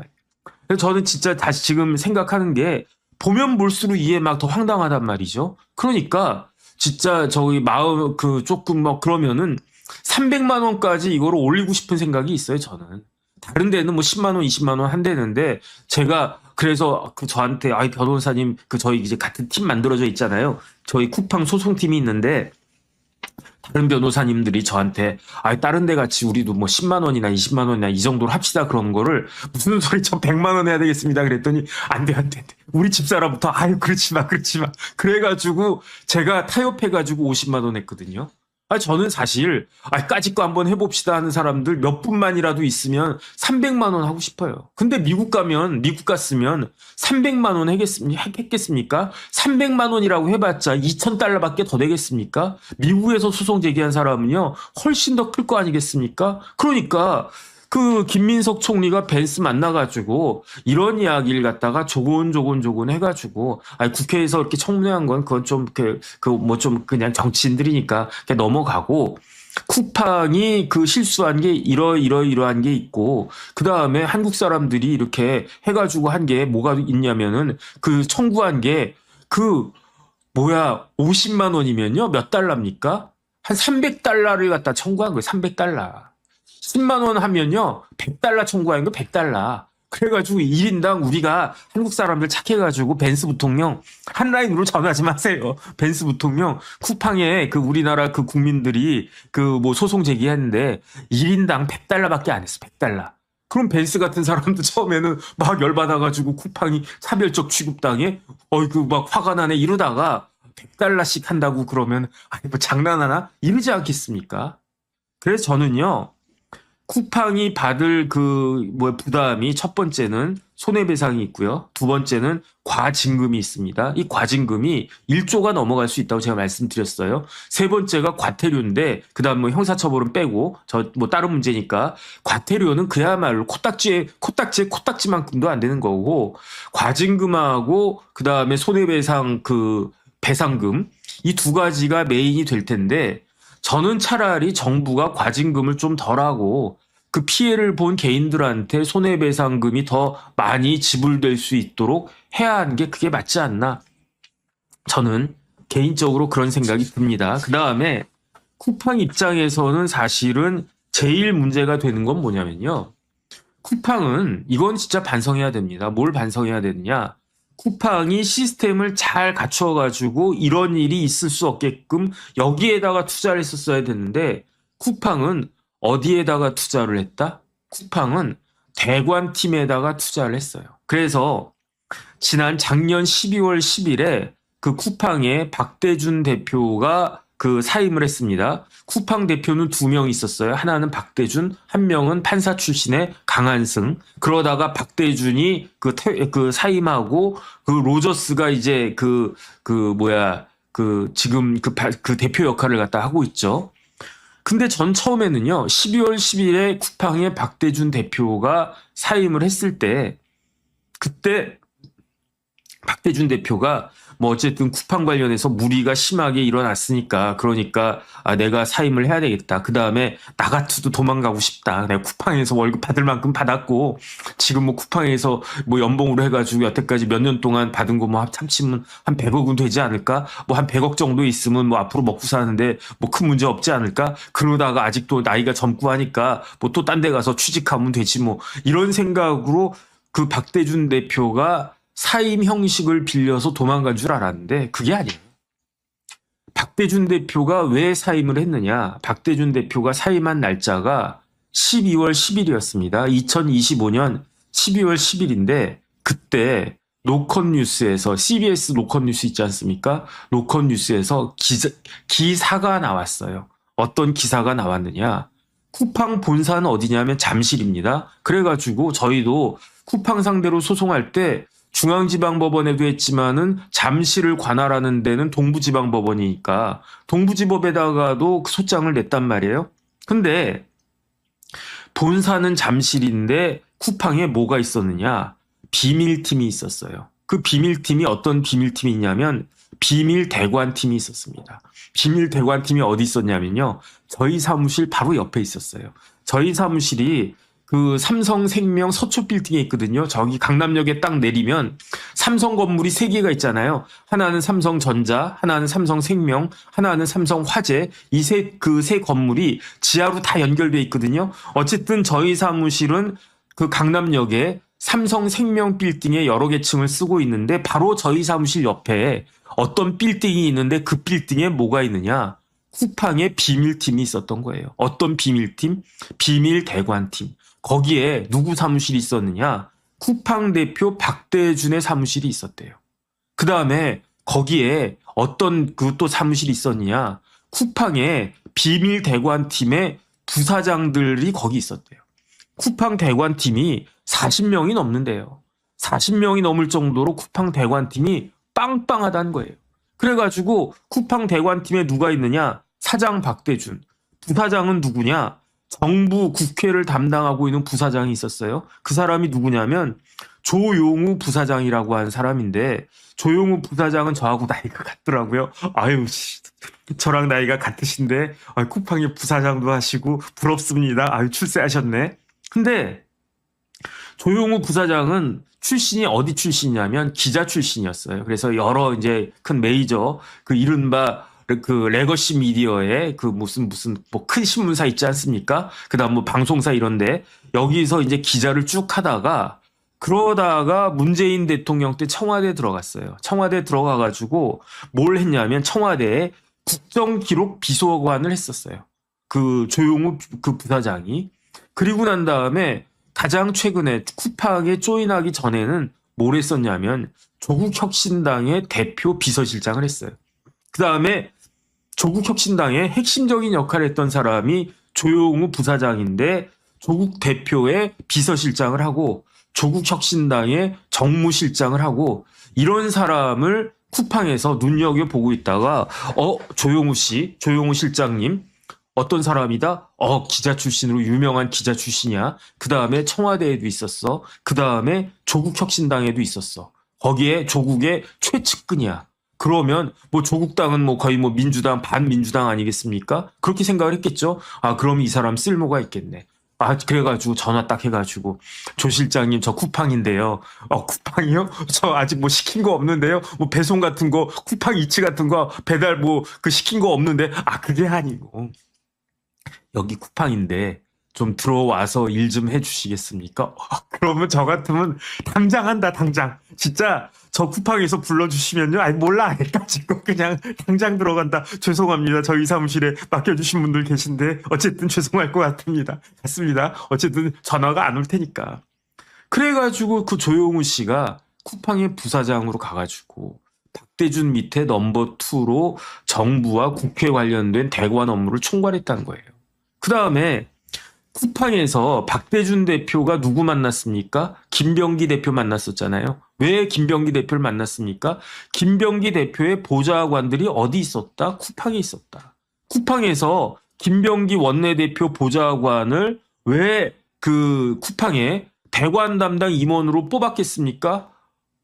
그래서 저는 진짜 다시 지금 생각하는 게 보면 볼수록 이해 막 더 황당하단 말이죠. 그러니까 진짜 저기 마음 조금 그러면은 300만 원까지 이거를 올리고 싶은 생각이 있어요, 저는. 다른 데는 뭐 10만 원, 20만 원 한대는데 제가 그래서 저한테 변호사님 저희 이제 같은 팀 만들어져 있잖아요. 저희 쿠팡 소송팀이 있는데 다른 변호사님들이 저한테 다른 데 같이 우리도 뭐 10만 원이나 20만 원이나 이 정도로 합시다 그런 거를 무슨 소리 저 100만 원 해야 되겠습니다 그랬더니 안 돼. 우리 집사람부터 그렇지 마. 그래가지고 제가 타협해가지고 50만 원 했거든요. 저는 사실 까짓 거 한번 해봅시다 하는 사람들 몇 분만이라도 있으면 300만 원 하고 싶어요. 근데 미국 갔으면 300만 원 했겠습니까? 300만 원이라고 해봤자 2,000달러밖에 더 되겠습니까? 미국에서 소송 제기한 사람은요 훨씬 더 클 거 아니겠습니까? 그러니까 김민석 총리가 벤스 만나가지고 이런 이야기를 갖다가 조곤 해가지고 국회에서 이렇게 청문회한 건 그건 좀 그냥 정치인들이니까 그냥 넘어가고 쿠팡이 그 실수한 게 이러이러한 게 있고, 그 다음에 한국 사람들이 이렇게 해가지고 한 게 뭐가 있냐면은 그 청구한 게 그 뭐야 50만 원이면요 몇 달러입니까? 한 300달러를 갖다 청구한 거예요. 300달러. 10만 원 하면요 100달러 청구한 거 100달러. 그래가지고 1인당 우리가 한국 사람들 착해가지고 벤스 부통령 한 라인으로 전화하지 마세요. 벤스 부통령 쿠팡에 그 우리나라 그 국민들이 그 뭐 소송 제기했는데 1인당 100달러밖에 안 했어. 100달러. 그럼 벤스 같은 사람도 처음에는 막 열받아가지고 쿠팡이 차별적 취급당해? 어이구 막 화가 나네 이러다가 100달러씩 한다고 그러면 아니 뭐 장난하나? 이러지 않겠습니까? 그래서 저는요. 쿠팡이 받을 그 뭐 부담이 첫 번째는 손해배상이 있고요. 두 번째는 과징금이 있습니다. 이 과징금이 1조가 넘어갈 수 있다고 제가 말씀드렸어요. 세 번째가 과태료인데 그다음 뭐 형사처벌은 빼고 저 뭐 다른 문제니까 과태료는 그야말로 코딱지에 코딱지만큼도 안 되는 거고 과징금하고 그다음에 손해배상 그 배상금 이 두 가지가 메인이 될 텐데 저는 차라리 정부가 과징금을 좀 덜하고 그 피해를 본 개인들한테 손해배상금이 더 많이 지불될 수 있도록 해야 하는 게 그게 맞지 않나. 저는 개인적으로 그런 생각이 듭니다. 그 다음에 쿠팡 입장에서는 사실은 제일 문제가 되는 건 뭐냐면요. 쿠팡은 이건 진짜 반성해야 됩니다. 뭘 반성해야 되느냐. 쿠팡이 시스템을 잘 갖춰가지고 이런 일이 있을 수 없게끔 여기에다가 투자를 했었어야 됐는데 쿠팡은 어디에다가 투자를 했다? 쿠팡은 대관팀에다가 투자를 했어요. 그래서 지난 작년 12월 10일에 그 쿠팡의 박대준 대표가 그 사임을 했습니다. 쿠팡 대표는 2명 있었어요. 하나는 박대준, 한 명은 판사 출신의 강한승. 그러다가 박대준이 그 사임하고 그 로저스가 이제 지금 그 대표 역할을 갖다 하고 있죠. 근데 전 처음에는요, 12월 10일에 쿠팡의 박대준 대표가 사임을 했을 때, 그때 박대준 대표가 뭐 어쨌든 쿠팡 관련해서 무리가 심하게 일어났으니까 그러니까 내가 사임을 해야 되겠다. 그 다음에 나 같아도 도망가고 싶다. 내가 쿠팡에서 월급 받을 만큼 받았고 지금 뭐 쿠팡에서 뭐 연봉으로 해가지고 여태까지 몇 년 동안 받은 거 뭐 참치면 한 100억은 되지 않을까? 뭐 한 100억 정도 있으면 뭐 앞으로 먹고 사는데 뭐 큰 문제 없지 않을까? 그러다가 아직도 나이가 젊고 하니까 뭐 또 딴 데 가서 취직하면 되지 뭐 이런 생각으로 그 박대준 대표가 사임 형식을 빌려서 도망간 줄 알았는데 그게 아니에요. 박대준 대표가 왜 사임을 했느냐. 박대준 대표가 사임한 날짜가 12월 10일이었습니다. 2025년 12월 10일인데 그때 로컨뉴스에서 CBS 로컨뉴스 있지 않습니까? 로컨뉴스에서 기사가 나왔어요. 어떤 기사가 나왔느냐. 쿠팡 본사는 어디냐면 잠실입니다. 그래가지고 저희도 쿠팡 상대로 소송할 때 중앙지방법원에도 했지만은 잠실을 관할하는 데는 동부지방법원이니까 동부지법에다가도 그 소장을 냈단 말이에요. 근데 본사는 잠실인데 쿠팡에 뭐가 있었느냐? 비밀팀이 있었어요. 그 비밀팀이 어떤 비밀팀이 있냐면 비밀 대관팀이 있었습니다. 비밀 대관팀이 어디 있었냐면요. 저희 사무실 바로 옆에 있었어요. 저희 사무실이 그 삼성생명 서초 빌딩에 있거든요. 저기 강남역에 딱 내리면 삼성 건물이 3개가 있잖아요. 하나는 삼성전자, 하나는 삼성생명, 하나는 삼성화재. 이 세 건물이 지하로 다 연결돼 있거든요. 어쨌든 저희 사무실은 그 강남역에 삼성생명 빌딩에 여러 개 층을 쓰고 있는데 바로 저희 사무실 옆에 어떤 빌딩이 있는데 그 빌딩에 뭐가 있느냐. 쿠팡의 비밀팀이 있었던 거예요. 어떤 비밀팀? 비밀 대관팀. 거기에 누구 사무실이 있었느냐? 쿠팡 대표 박대준의 사무실이 있었대요. 그 다음에 거기에 어떤 그 또 사무실이 있었느냐? 쿠팡의 비밀 대관팀의 부사장들이 거기 있었대요. 쿠팡 대관팀이 40명이 넘는데요. 40명이 넘을 정도로 쿠팡 대관팀이 빵빵하다는 거예요. 그래가지고 쿠팡 대관팀에 누가 있느냐? 사장 박대준. 부사장은 누구냐? 정부 국회를 담당하고 있는 부사장이 있었어요. 그 사람이 누구냐면 조용우 부사장이라고 하는 사람인데 조용우 부사장은 저하고 나이가 같더라고요. 아유, 저랑 나이가 같으신데 쿠팡의 부사장도 하시고 부럽습니다. 아유, 출세하셨네. 근데 조용우 부사장은 출신이 어디 출신이냐면 기자 출신이었어요. 그래서 여러 이제 큰 메이저 그 이른바 그 레거시 미디어의 그 무슨 뭐 큰 신문사 있지 않습니까? 그다음 뭐 방송사 이런데 여기서 이제 기자를 쭉 하다가 그러다가 문재인 대통령 때 청와대 들어갔어요. 청와대 들어가가지고 뭘 했냐면 청와대에 국정기록 비서관을 했었어요. 그 조용우 그 부사장이. 그리고 난 다음에 가장 최근에 쿠팡에 조인하기 전에는 뭘 했었냐면 조국혁신당의 대표 비서실장을 했어요. 그 다음에 조국혁신당의 핵심적인 역할을 했던 사람이 조용우 부사장인데 조국 대표의 비서실장을 하고 조국혁신당의 정무실장을 하고 이런 사람을 쿠팡에서 눈여겨보고 있다가 조용우 씨, 조용우 실장님 어떤 사람이다? 기자 출신으로 유명한 기자 출신이야. 그 다음에 청와대에도 있었어. 그 다음에 조국혁신당에도 있었어. 거기에 조국의 최측근이야. 그러면 뭐 조국당은 뭐 거의 뭐 민주당 반민주당 아니겠습니까? 그렇게 생각을 했겠죠. 그럼 이 사람 쓸모가 있겠네. 그래가지고 전화 딱 해가지고 조 실장님 저 쿠팡인데요. 쿠팡이요? 저 아직 뭐 시킨 거 없는데요. 뭐 배송 같은 거 쿠팡 이츠 같은 거 배달 뭐 그 시킨 거 없는데 그게 아니고 여기 쿠팡인데 좀 들어와서 일 좀 해주시겠습니까? 그러면 저 같으면 당장 한다 당장. 진짜 저 쿠팡에서 불러주시면요. 몰라 안 해가지고 그냥 당장 들어간다. 죄송합니다. 저희 사무실에 맡겨주신 분들 계신데 어쨌든 죄송할 것 같습니다. 어쨌든 전화가 안 올 테니까. 그래가지고 그 조용우 씨가 쿠팡의 부사장으로 가가지고 박대준 밑에 넘버 2로 정부와 국회 관련된 대관 업무를 총괄했다는 거예요. 그 다음에 쿠팡에서 박대준 대표가 누구 만났습니까? 김병기 대표 만났었잖아요. 왜 김병기 대표를 만났습니까? 김병기 대표의 보좌관들이 어디 있었다? 쿠팡에 있었다. 쿠팡에서 김병기 원내대표 보좌관을 왜 그 쿠팡에 대관 담당 임원으로 뽑았겠습니까?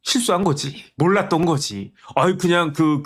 실수한 거지. 몰랐던 거지. 그냥 그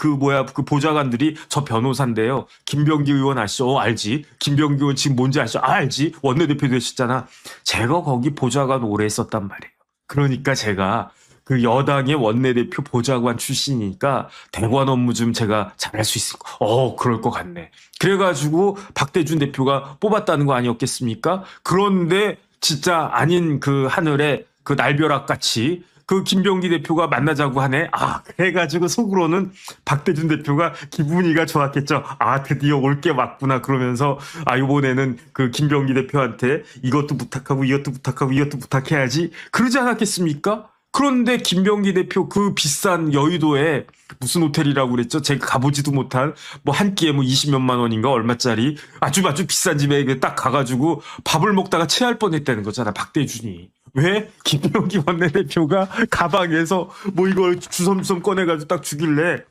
보좌관들이 저 변호사인데요. 김병기 의원 아시죠? 알지. 김병기 의원 지금 뭔지 아시죠? 알지. 원내대표 되셨잖아. 제가 거기 보좌관 오래 했었단 말이에요. 그러니까 제가 그 여당의 원내대표 보좌관 출신이니까 대관 업무 좀 제가 잘할 수 있을 거. 그럴 것 같네. 그래가지고 박대준 대표가 뽑았다는 거 아니었겠습니까? 그런데 진짜 아닌 그 하늘에 그 날벼락 같이 그 김병기 대표가 만나자고 하네. 그래가지고 속으로는 박대준 대표가 기분이가 좋았겠죠. 드디어 올 게 왔구나. 그러면서 이번에는 그 김병기 대표한테 이것도 부탁하고 이것도 부탁하고 이것도 부탁해야지. 그러지 않았겠습니까? 그런데 김병기 대표 그 비싼 여의도에 무슨 호텔이라고 그랬죠? 제가 가보지도 못한 뭐 한 끼에 뭐 20몇만 원인가 얼마짜리 아주 비싼 집에 딱 가가지고 밥을 먹다가 체할 뻔했다는 거잖아. 박대준이. 왜? 김병기 원내대표가 가방에서 뭐 이걸 주섬주섬 꺼내가지고 딱 주길래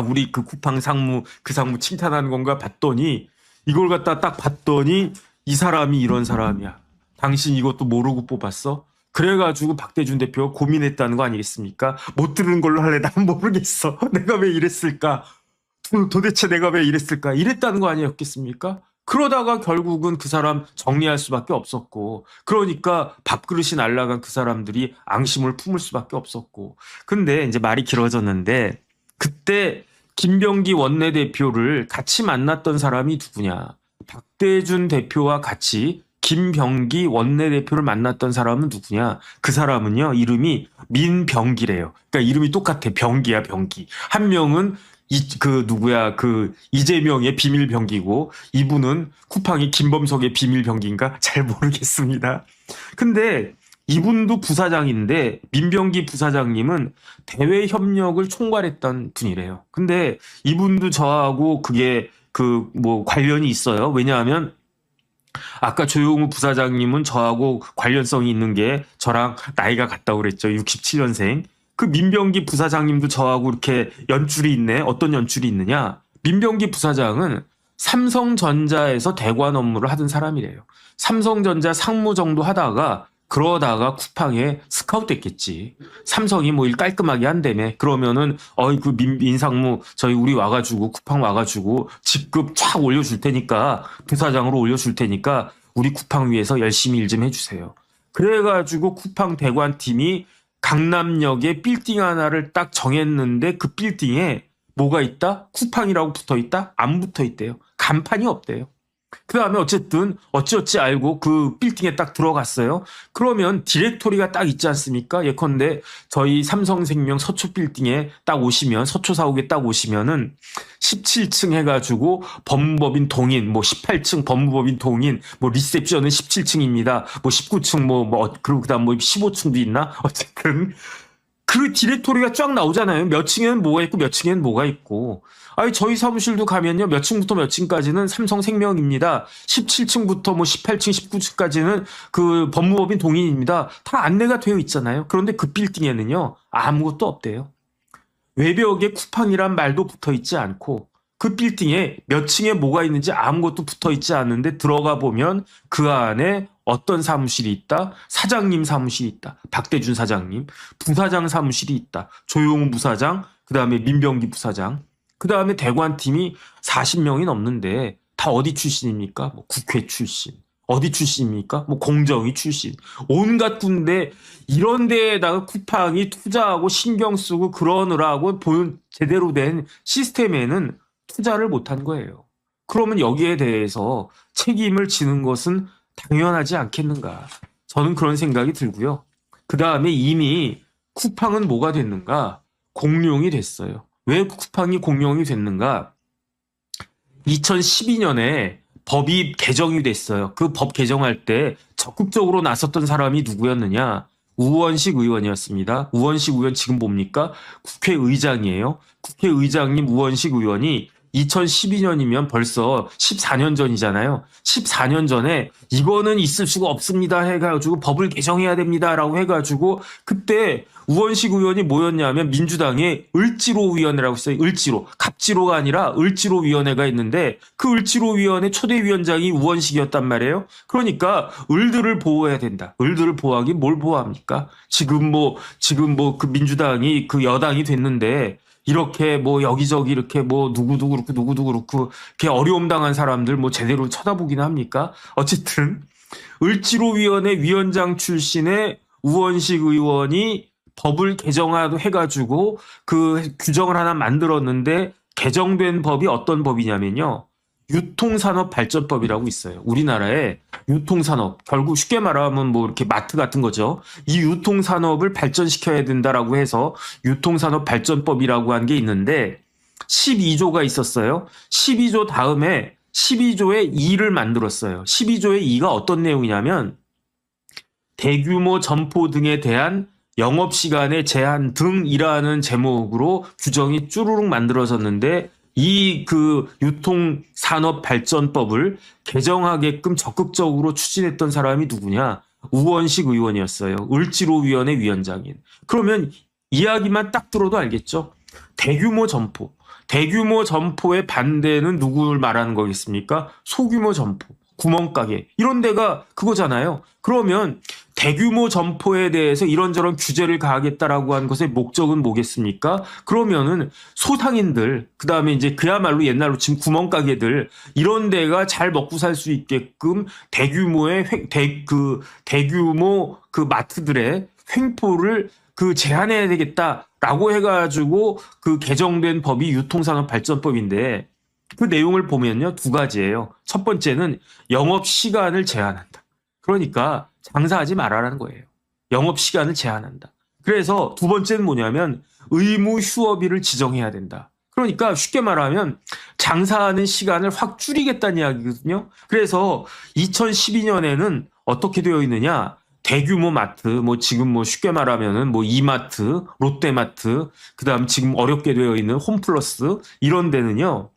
우리 그 쿠팡 상무 칭찬하는 건가 봤더니 이걸 갖다 딱 봤더니 이 사람이 이런 사람이야. 당신 이것도 모르고 뽑았어? 그래가지고 박대준 대표가 고민했다는 거 아니겠습니까? 못 들은 걸로 할래. 난 모르겠어. 내가 왜 이랬을까? 도대체 내가 왜 이랬을까? 이랬다는 거 아니었겠습니까? 그러다가 결국은 그 사람 정리할 수밖에 없었고, 그러니까 밥그릇이 날아간 그 사람들이 앙심을 품을 수밖에 없었고. 근데 이제 말이 길어졌는데 그때 김병기 원내대표를 같이 만났던 사람이 누구냐? 박대준 대표와 같이 김병기 원내대표를 만났던 사람은 누구냐? 그 사람은요, 이름이 민병기래요. 그러니까 이름이 똑같아. 병기야, 병기. 한 명은 이재명의 비밀병기고, 이분은 쿠팡이 김범석의 비밀병기인가? 잘 모르겠습니다. 근데 이분도 부사장인데, 민병기 부사장님은 대외 협력을 총괄했던 분이래요. 근데 이분도 저하고 그게 관련이 있어요. 왜냐하면 아까 조용우 부사장님은 저하고 관련성이 있는 게 저랑 나이가 같다고 그랬죠. 67년생. 그 민병기 부사장님도 저하고 이렇게 연줄이 있네. 어떤 연줄이 있느냐. 민병기 부사장은 삼성전자에서 대관 업무를 하던 사람이래요. 삼성전자 상무 정도 하다가 그러다가 쿠팡에 스카웃 됐겠지. 삼성이 뭐 일 깔끔하게 한다며. 그러면은 그 민상무 저희 우리 와가지고 쿠팡 와가지고 직급 쫙 올려줄 테니까 부사장으로 올려줄 테니까 우리 쿠팡 위해서 열심히 일 좀 해주세요. 그래가지고 쿠팡 대관팀이 강남역에 빌딩 하나를 딱 정했는데 그 빌딩에 뭐가 있다? 쿠팡이라고 붙어 있다? 안 붙어 있대요. 간판이 없대요. 그 다음에 어쨌든 어찌어찌 알고 그 빌딩에 딱 들어갔어요. 그러면 디렉토리가 딱 있지 않습니까? 예컨대 저희 삼성생명 서초 빌딩에 딱 오시면 서초 사옥에 딱 오시면은 17층 해가지고 법무법인 동인 뭐 18층 법무법인 동인 뭐 리셉션은 17층입니다. 뭐 19층 그리고 그다음 뭐 15층도 있나? 어쨌든 그 디렉토리가 쫙 나오잖아요. 몇 층에는 뭐가 있고 몇 층에는 뭐가 있고. 아니 저희 사무실도 가면요. 몇 층부터 몇 층까지는 삼성생명입니다. 17층부터 뭐 18층, 19층까지는 그 법무법인 동인입니다. 다 안내가 되어 있잖아요. 그런데 그 빌딩에는요. 아무것도 없대요. 외벽에 쿠팡이란 말도 붙어 있지 않고 그 빌딩에 몇 층에 뭐가 있는지 아무것도 붙어 있지 않는데 들어가 보면 그 안에 어떤 사무실이 있다? 사장님 사무실이 있다. 박대준 사장님. 부사장 사무실이 있다. 조용훈 부사장, 그 다음에 민병기 부사장. 그 다음에 대관팀이 40명이 넘는데 다 어디 출신입니까? 뭐 국회 출신. 어디 출신입니까? 뭐 공정위 출신. 온갖 군데 이런 데에다가 쿠팡이 투자하고 신경 쓰고 그러느라고 제대로 된 시스템에는 투자를 못한 거예요. 그러면 여기에 대해서 책임을 지는 것은 당연하지 않겠는가. 저는 그런 생각이 들고요. 그 다음에 이미 쿠팡은 뭐가 됐는가? 공룡이 됐어요. 왜 쿠팡이 공룡이 됐는가? 2012년에 법이 개정이 됐어요. 그 법 개정할 때 적극적으로 나섰던 사람이 누구였느냐? 우원식 의원이었습니다. 우원식 의원 지금 뭡니까? 국회의장이에요. 국회의장님 우원식 의원이 2012년이면 벌써 14년 전이잖아요. 14년 전에 이거는 있을 수가 없습니다 해가지고 법을 개정해야 됩니다라고 해가지고 그때 우원식 의원이 뭐였냐면 민주당의 을지로위원회라고 있어요. 을지로. 갑지로가 아니라 을지로위원회가 있는데 그 을지로위원회 초대위원장이 우원식이었단 말이에요. 그러니까 을들을 보호해야 된다. 을들을 보호하기 뭘 보호합니까? 지금 그 민주당이 그 여당이 됐는데 이렇게 뭐 여기저기 이렇게 뭐 누구도 그렇고 이렇게 어려움 당한 사람들 뭐 제대로 쳐다보기나 합니까? 어쨌든 을지로위원회 위원장 출신의 우원식 의원이 법을 개정해가지고 그 규정을 하나 만들었는데 개정된 법이 어떤 법이냐면요. 유통산업발전법이라고 있어요. 우리나라에 유통산업, 결국 쉽게 말하면 뭐 이렇게 마트 같은 거죠. 이 유통산업을 발전시켜야 된다라고 해서 유통산업발전법이라고 한 게 있는데 12조가 있었어요. 12조 다음에 12조의 2를 만들었어요. 12조의 2가 어떤 내용이냐면 대규모 점포 등에 대한 영업시간의 제한 등이라는 제목으로 규정이 쭈루룩 만들어졌는데 이 그 유통산업발전법을 개정하게끔 적극적으로 추진했던 사람이 누구냐? 우원식 의원이었어요. 을지로위원회 위원장인. 그러면 이야기만 딱 들어도 알겠죠? 대규모 점포. 대규모 점포의 반대는 누구를 말하는 거겠습니까? 소규모 점포. 구멍가게. 이런 데가 그거잖아요. 그러면 대규모 점포에 대해서 이런저런 규제를 가하겠다라고 한 것의 목적은 뭐겠습니까? 그러면은 소상인들, 그 다음에 이제 그야말로 옛날로 지금 구멍가게들, 이런 데가 잘 먹고 살 수 있게끔 대규모의 대규모 그 마트들의 횡포를 제한해야 되겠다라고 해가지고 그 개정된 법이 유통산업발전법인데 그 내용을 보면요. 두 가지예요. 첫 번째는 영업시간을 제한한다. 그러니까 장사하지 말아라는 거예요. 영업시간을 제한한다. 그래서 두 번째는 뭐냐면 의무 휴업일을 지정해야 된다. 그러니까 쉽게 말하면 장사하는 시간을 확 줄이겠다는 이야기거든요. 그래서 2012년에는 어떻게 되어 있느냐. 대규모 마트, 지금 쉽게 말하면은 이마트, 롯데마트, 그 다음 지금 어렵게 되어 있는 홈플러스, 이런 데는요.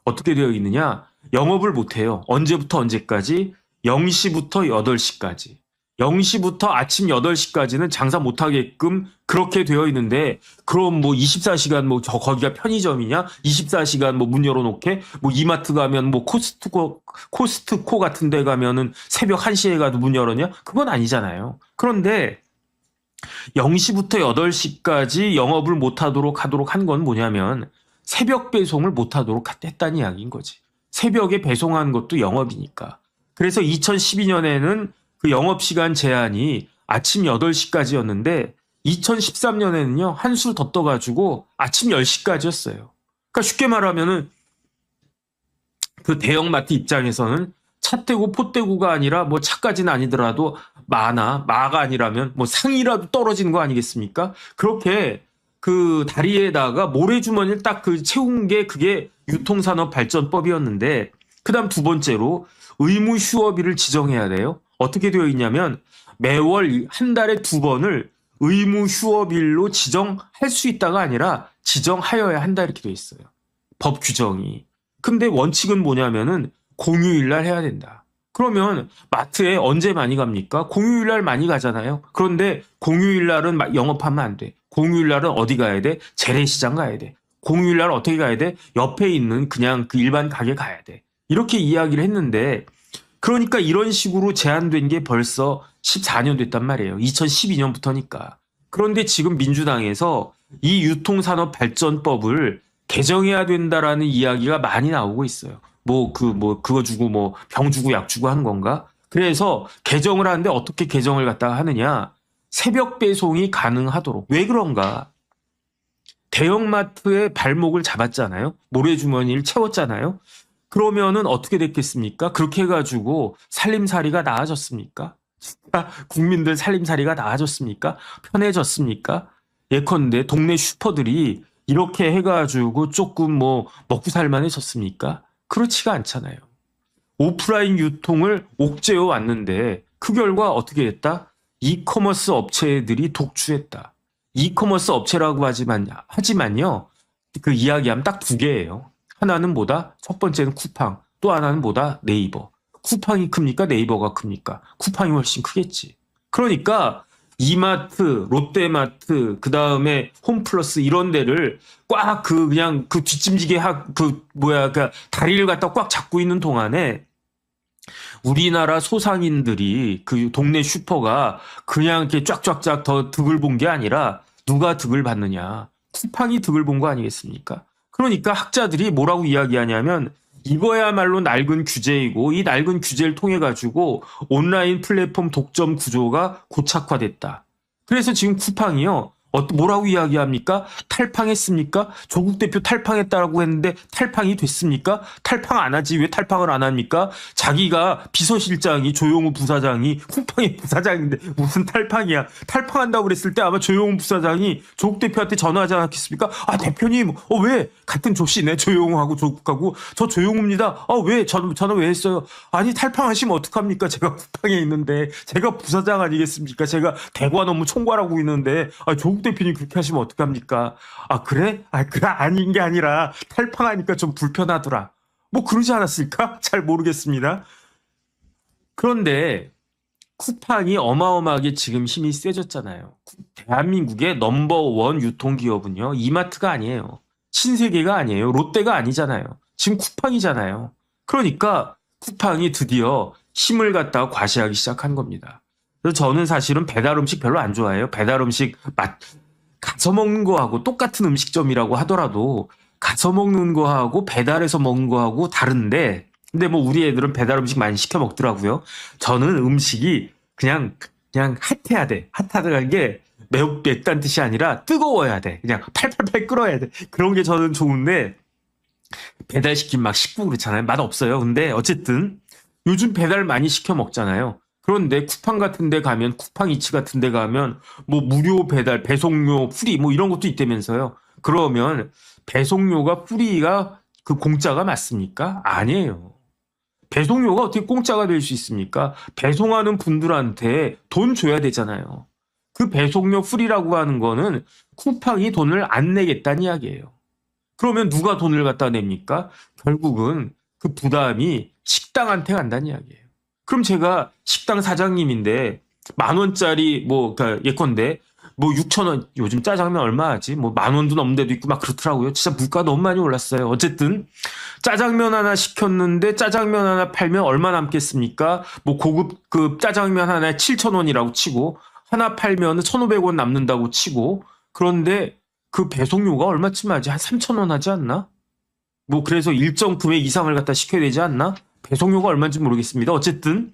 어떻게 되어 있느냐? 영업을 못해요. 언제부터 언제까지? 0시부터 8시까지. 0시부터 아침 8시까지는 장사 못하게끔 그렇게 되어 있는데, 그럼 뭐 24시간 뭐 거기가 편의점이냐? 24시간 뭐 문 열어놓게? 뭐 이마트 가면 뭐 코스트코 같은 데 가면은 새벽 1시에 가도 문 열었냐? 그건 아니잖아요. 그런데 0시부터 8시까지 영업을 못하도록 하도록 한 건 뭐냐면 새벽 배송을 못하도록 했다는 이야기인 거지. 새벽에 배송한 것도 영업이니까. 그래서 2012년에는 그 영업시간 제한이 아침 8시까지였는데 2013년에는요, 한술 더 떠가지고 아침 10시까지였어요. 그러니까 쉽게 말하면은 그 대형마트 입장에서는 차 떼고 포 떼고가 아니라 뭐 차까지는 아니더라도 마가 아니라면 뭐 상이라도 떨어지는 거 아니겠습니까? 그렇게 그 다리에다가 모래주머니를 딱 그 채운 게 그게 유통산업발전법이었는데, 그다음 두 번째로 의무 휴업일을 지정해야 돼요. 어떻게 되어 있냐면 매월 한 달에 2번을 의무 휴업일로 지정할 수 있다가 아니라 지정하여야 한다, 이렇게 되어 있어요. 법 규정이. 근데 원칙은 뭐냐면은 공휴일 날 해야 된다. 그러면 마트에 언제 많이 갑니까? 공휴일 날 많이 가잖아요. 그런데 공휴일 날은 영업하면 안 돼. 공휴일 날은 어디 가야 돼? 재래시장 가야 돼. 공휴일 날 어떻게 가야 돼? 옆에 있는 그냥 그 일반 가게 가야 돼. 이렇게 이야기를 했는데, 그러니까 이런 식으로 제한된 게 벌써 14년 됐단 말이에요. 2012년부터니까. 그런데 지금 민주당에서 이 유통산업발전법을 개정해야 된다라는 이야기가 많이 나오고 있어요. 그거 주고 병 주고 약 주고 하는 건가? 그래서 개정을 하는데 어떻게 개정을 갖다가 하느냐? 새벽 배송이 가능하도록. 왜 그런가? 대형마트의 발목을 잡았잖아요. 모래주머니를 채웠잖아요. 그러면은 어떻게 됐겠습니까? 그렇게 해가지고 살림살이가 나아졌습니까? 국민들 살림살이가 나아졌습니까? 편해졌습니까? 예컨대 동네 슈퍼들이 이렇게 해가지고 조금 뭐 먹고 살만해졌습니까? 그렇지가 않잖아요. 오프라인 유통을 옥죄어 왔는데 그 결과 어떻게 했다? 이커머스 업체들이 독주했다. 이커머스 업체라고 하지만요. 그 이야기하면 딱 두 개예요. 하나는 뭐다? 첫 번째는 쿠팡, 또 하나는 뭐다? 네이버. 쿠팡이 큽니까? 네이버가 큽니까? 쿠팡이 훨씬 크겠지. 그러니까 이마트, 롯데마트, 그 다음에 홈플러스 이런 데를 꽉 그냥 그 뒷짐지게 다리를 갖다 꽉 잡고 있는 동안에 우리나라 소상인들이 그 동네 슈퍼가 그냥 이렇게 쫙쫙쫙 더 득을 본 게 아니라 누가 득을 받느냐? 쿠팡이 득을 본 거 아니겠습니까? 그러니까 학자들이 뭐라고 이야기하냐면 이거야말로 낡은 규제이고, 이 낡은 규제를 통해 가지고 온라인 플랫폼 독점 구조가 고착화됐다. 그래서 지금 쿠팡이요. 뭐라고 이야기합니까? 탈팡했습니까? 조국 대표 탈팡했다라고 했는데 탈팡이 됐습니까? 탈팡 안 하지. 왜 탈팡을 안 합니까? 자기가 비서실장이 조용우 부사장이 쿠팡의 부사장인데 무슨 탈팡이야. 탈팡한다고 그랬을 때 아마 조용우 부사장이 조국 대표한테 전화하지 않았겠습니까? 아, 대표님, 왜? 같은 조씨네. 조용우하고 조국하고. 저 조용우입니다. 왜? 전화 왜 했어요? 아니, 탈팡하시면 어떡합니까? 제가 쿠팡에 있는데. 제가 부사장 아니겠습니까? 제가 대관 업무 총괄하고 있는데. 조국 대표님 그렇게 하시면 어떡합니까? 그래? 그래, 아닌 게 아니라 탈팡하니까 좀 불편하더라. 뭐 그러지 않았을까? 잘 모르겠습니다. 그런데 쿠팡이 어마어마하게 지금 힘이 세졌잖아요. 대한민국의 넘버원 유통기업은요, 이마트가 아니에요. 신세계가 아니에요. 롯데가 아니잖아요. 지금 쿠팡이잖아요. 그러니까 쿠팡이 드디어 힘을 갖다가 과시하기 시작한 겁니다. 그래서 저는 사실은 배달 음식 별로 안 좋아해요. 배달 음식 가서 먹는 거하고 똑같은 음식점이라고 하더라도 가서 먹는 거하고 배달해서 먹는 거하고 다른데, 근데 뭐 우리 애들은 배달 음식 많이 시켜 먹더라고요. 저는 음식이 그냥 핫해야 돼. 핫하다는 게 맵다는 뜻이 아니라 뜨거워야 돼. 그냥 팔팔팔 끓어야 돼. 그런 게 저는 좋은데, 배달시키면 막 식고 그렇잖아요. 맛 없어요. 근데 어쨌든 요즘 배달 많이 시켜 먹잖아요. 그런데 쿠팡 같은 데 가면, 쿠팡 이츠 같은 데 가면 뭐 무료 배달, 배송료 프리 뭐 이런 것도 있다면서요. 그러면 배송료가 프리가 그 공짜가 맞습니까? 아니에요. 배송료가 어떻게 공짜가 될 수 있습니까? 배송하는 분들한테 돈 줘야 되잖아요. 그 배송료 프리라고 하는 거는 쿠팡이 돈을 안 내겠다는 이야기예요. 그러면 누가 돈을 갖다 냅니까? 결국은 그 부담이 식당한테 간다는 이야기예요. 그럼 제가 식당 사장님인데 10,000원짜리 그러니까 예컨대 6,000원, 요즘 짜장면 얼마 하지? 10,000원도 넘는 데도 있고 막 그렇더라고요. 진짜 물가 너무 많이 올랐어요. 어쨌든 짜장면 하나 시켰는데 짜장면 하나 팔면 얼마 남겠습니까? 고급 짜장면 하나에 7,000원이라고 치고 하나 팔면 1,500원 남는다고 치고, 그런데 그 배송료가 얼마쯤 하지? 한 3,000원 하지 않나? 그래서 일정 금액 이상을 갖다 시켜야 되지 않나? 배송료가 얼마인지 모르겠습니다. 어쨌든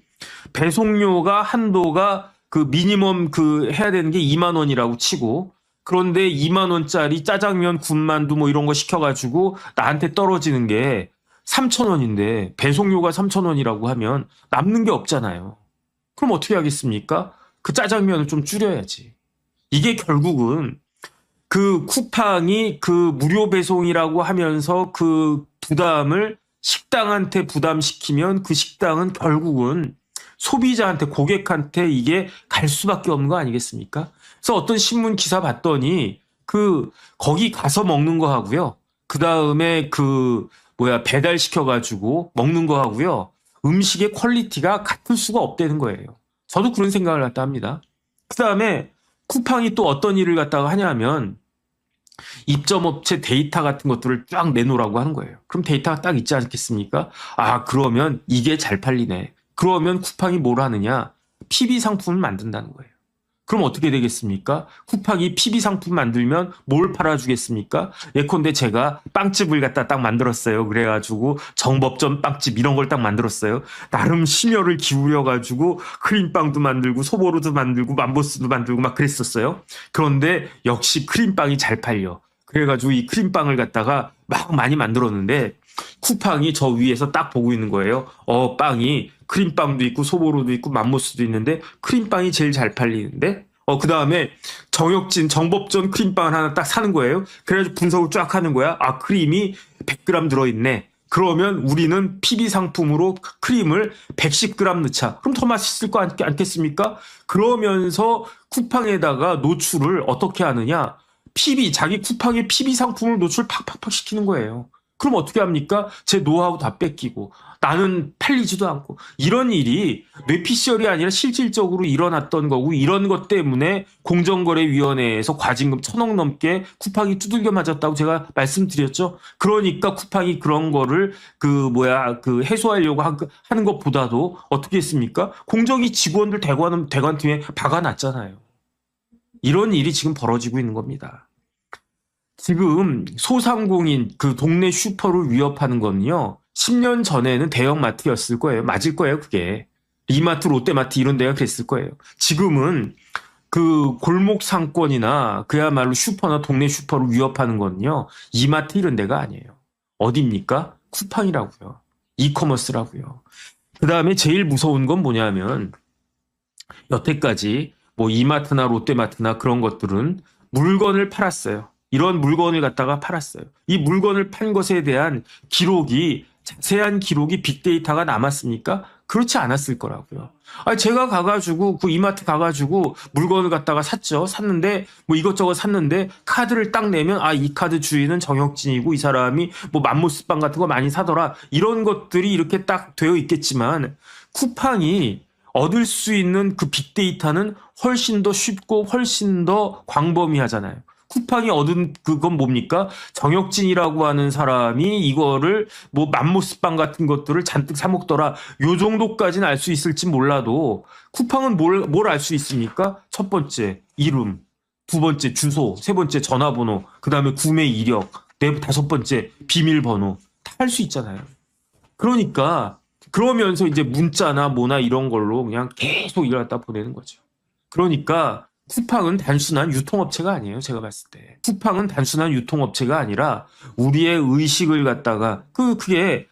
배송료가 한도가 미니멈 해야 되는 게 2만 원이라고 치고, 그런데 2만 원짜리 짜장면, 군만두 이런 거 시켜가지고 나한테 떨어지는 게 3,000원인데 배송료가 3,000원이라고 하면 남는 게 없잖아요. 그럼 어떻게 하겠습니까? 그 짜장면을 좀 줄여야지. 이게 결국은 쿠팡이 무료 배송이라고 하면서 부담을 식당한테 부담시키면 그 식당은 결국은 소비자한테, 고객한테 이게 갈 수밖에 없는 거 아니겠습니까? 그래서 어떤 신문 기사 봤더니 거기 가서 먹는 거 하고요. 그 다음에 배달시켜가지고 먹는 거 하고요. 음식의 퀄리티가 같을 수가 없다는 거예요. 저도 그런 생각을 갖다 합니다. 그 다음에 쿠팡이 또 어떤 일을 갖다가 하냐면 입점업체 데이터 같은 것들을 쫙 내놓으라고 하는 거예요. 그럼 데이터가 딱 있지 않겠습니까? 그러면 이게 잘 팔리네. 그러면 쿠팡이 뭘 하느냐? PB 상품을 만든다는 거예요. 그럼 어떻게 되겠습니까? 쿠팡이 PB 상품 만들면 뭘 팔아주겠습니까? 예컨대 제가 빵집을 갖다 딱 만들었어요. 그래가지고 정법전 빵집 이런 걸 딱 만들었어요. 나름 심혈을 기울여가지고 크림빵도 만들고 소보로도 만들고 맘보스도 만들고 막 그랬었어요. 그런데 역시 크림빵이 잘 팔려. 그래가지고 이 크림빵을 갖다가 막 많이 만들었는데 쿠팡이 저 위에서 딱 보고 있는 거예요. 빵이 크림빵도 있고 소보로도 있고 맘모스도 있는데 크림빵이 제일 잘 팔리는데 그 다음에 정법전 크림빵 하나 딱 사는 거예요. 그래가지고 분석을 쫙 하는 거야. 크림이 100g 들어있네. 그러면 우리는 PB 상품으로 크림을 110g 넣자. 그럼 더 맛있을 거 않겠습니까? 그러면서 쿠팡에다가 노출을 어떻게 하느냐? 자기 쿠팡의 PB 상품을 노출 팍팍팍 시키는 거예요. 그럼 어떻게 합니까? 제 노하우 다 뺏기고 나는 팔리지도 않고, 이런 일이 뇌피셜이 아니라 실질적으로 일어났던 거고, 이런 것 때문에 공정거래위원회에서 과징금 1,000억 넘게 쿠팡이 두들겨 맞았다고 제가 말씀드렸죠. 그러니까 쿠팡이 그런 거를 해소하려고 하는 것보다도 어떻게 했습니까? 공정위 직원들 대관팀에 박아놨잖아요. 이런 일이 지금 벌어지고 있는 겁니다. 지금 소상공인 동네 슈퍼를 위협하는 건요, 10년 전에는 대형마트였을 거예요. 맞을 거예요, 그게. 이마트, 롯데마트 이런 데가 그랬을 거예요. 지금은 골목 상권이나 그야말로 슈퍼나 동네 슈퍼를 위협하는 건요, 이마트 이런 데가 아니에요. 어딥니까? 쿠팡이라고요. 이커머스라고요. 그 다음에 제일 무서운 건 뭐냐면, 여태까지 이마트나 롯데마트나 그런 것들은 물건을 팔았어요. 이런 물건을 갖다가 팔았어요. 이 물건을 판 것에 대한 자세한 기록이 빅데이터가 남았습니까? 그렇지 않았을 거라고요. 제가 가가지고 이마트 가가지고 물건을 갖다가 샀는데 이것저것 샀는데 카드를 딱 내면 이 카드 주인은 정혁진이고 이 사람이 맘모스빵 같은 거 많이 사더라. 이런 것들이 이렇게 딱 되어 있겠지만 쿠팡이 얻을 수 있는 빅데이터는 훨씬 더 쉽고 훨씬 더 광범위하잖아요. 쿠팡이 얻은 그건 뭡니까? 정혁진이라고 하는 사람이 이거를 맘모스빵 같은 것들을 잔뜩 사 먹더라. 요 정도까지는 알 수 있을지 몰라도 쿠팡은 뭘 알 수 있습니까? 첫 번째, 이름. 두 번째, 주소. 세 번째, 전화번호. 그 다음에 구매 이력. 다섯 번째, 비밀번호. 다 할 수 있잖아요. 그러니까 그러면서 이제 문자나 이런 걸로 그냥 계속 이걸 갖다 보내는 거죠. 그러니까 쿠팡은 단순한 유통업체가 아니에요. 제가 봤을 때. 쿠팡은 단순한 유통업체가 아니라 우리의 의식을 갖다가 그게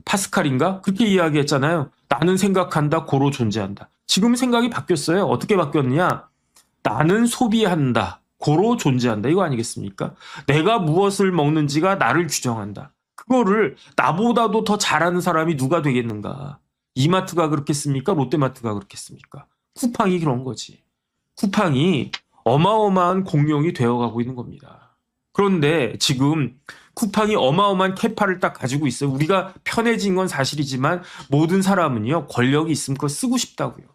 파스칼인가? 그렇게 이야기했잖아요. 나는 생각한다, 고로 존재한다. 지금 생각이 바뀌었어요. 어떻게 바뀌었느냐? 나는 소비한다, 고로 존재한다. 이거 아니겠습니까? 내가 무엇을 먹는지가 나를 규정한다. 그거를 나보다도 더 잘하는 사람이 누가 되겠는가? 이마트가 그렇겠습니까? 롯데마트가 그렇겠습니까? 쿠팡이 그런 거지. 쿠팡이 어마어마한 공룡이 되어가고 있는 겁니다. 그런데 지금 쿠팡이 어마어마한 캐파를 딱 가지고 있어요. 우리가 편해진 건 사실이지만 모든 사람은요, 권력이 있으면 그거 쓰고 싶다고요.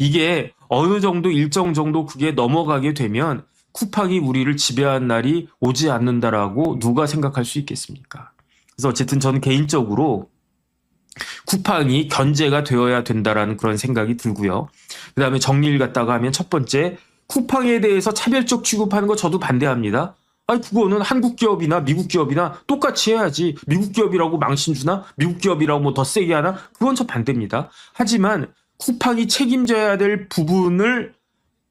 이게 어느 정도 일정 정도 그게 넘어가게 되면 쿠팡이 우리를 지배한 날이 오지 않는다라고 누가 생각할 수 있겠습니까? 그래서 어쨌든 저는 개인적으로 쿠팡이 견제가 되어야 된다라는 그런 생각이 들고요. 그다음에 정리를 갖다가 하면 첫 번째, 쿠팡에 대해서 차별적 취급하는 거 저도 반대합니다. 아니 그거는 한국 기업이나 미국 기업이나 똑같이 해야지. 미국 기업이라고 망신 주나? 미국 기업이라고 뭐 더 세게 하나? 그건 저 반대입니다. 하지만 쿠팡이 책임져야 될 부분을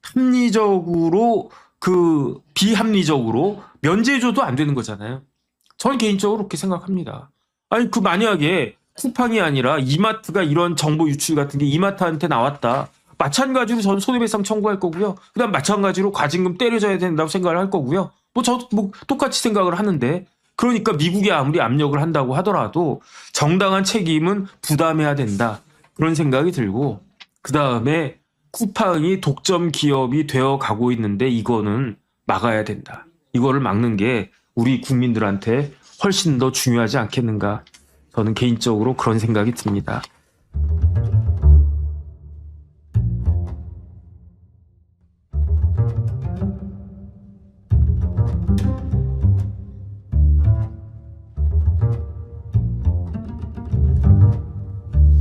합리적으로 비합리적으로 면제해줘도 안 되는 거잖아요. 저는 개인적으로 그렇게 생각합니다. 아니 만약에 쿠팡이 아니라 이마트가 이런 정보 유출 같은 게 이마트한테 나왔다. 마찬가지로 저는 손해배상 청구할 거고요. 그다음 마찬가지로 과징금 때려줘야 된다고 생각을 할 거고요. 저도 똑같이 생각을 하는데, 그러니까 미국이 아무리 압력을 한다고 하더라도 정당한 책임은 부담해야 된다. 그런 생각이 들고, 그다음에 쿠팡이 독점 기업이 되어 가고 있는데 이거는 막아야 된다. 이거를 막는 게 우리 국민들한테 훨씬 더 중요하지 않겠는가. 저는 개인적으로 그런 생각이 듭니다.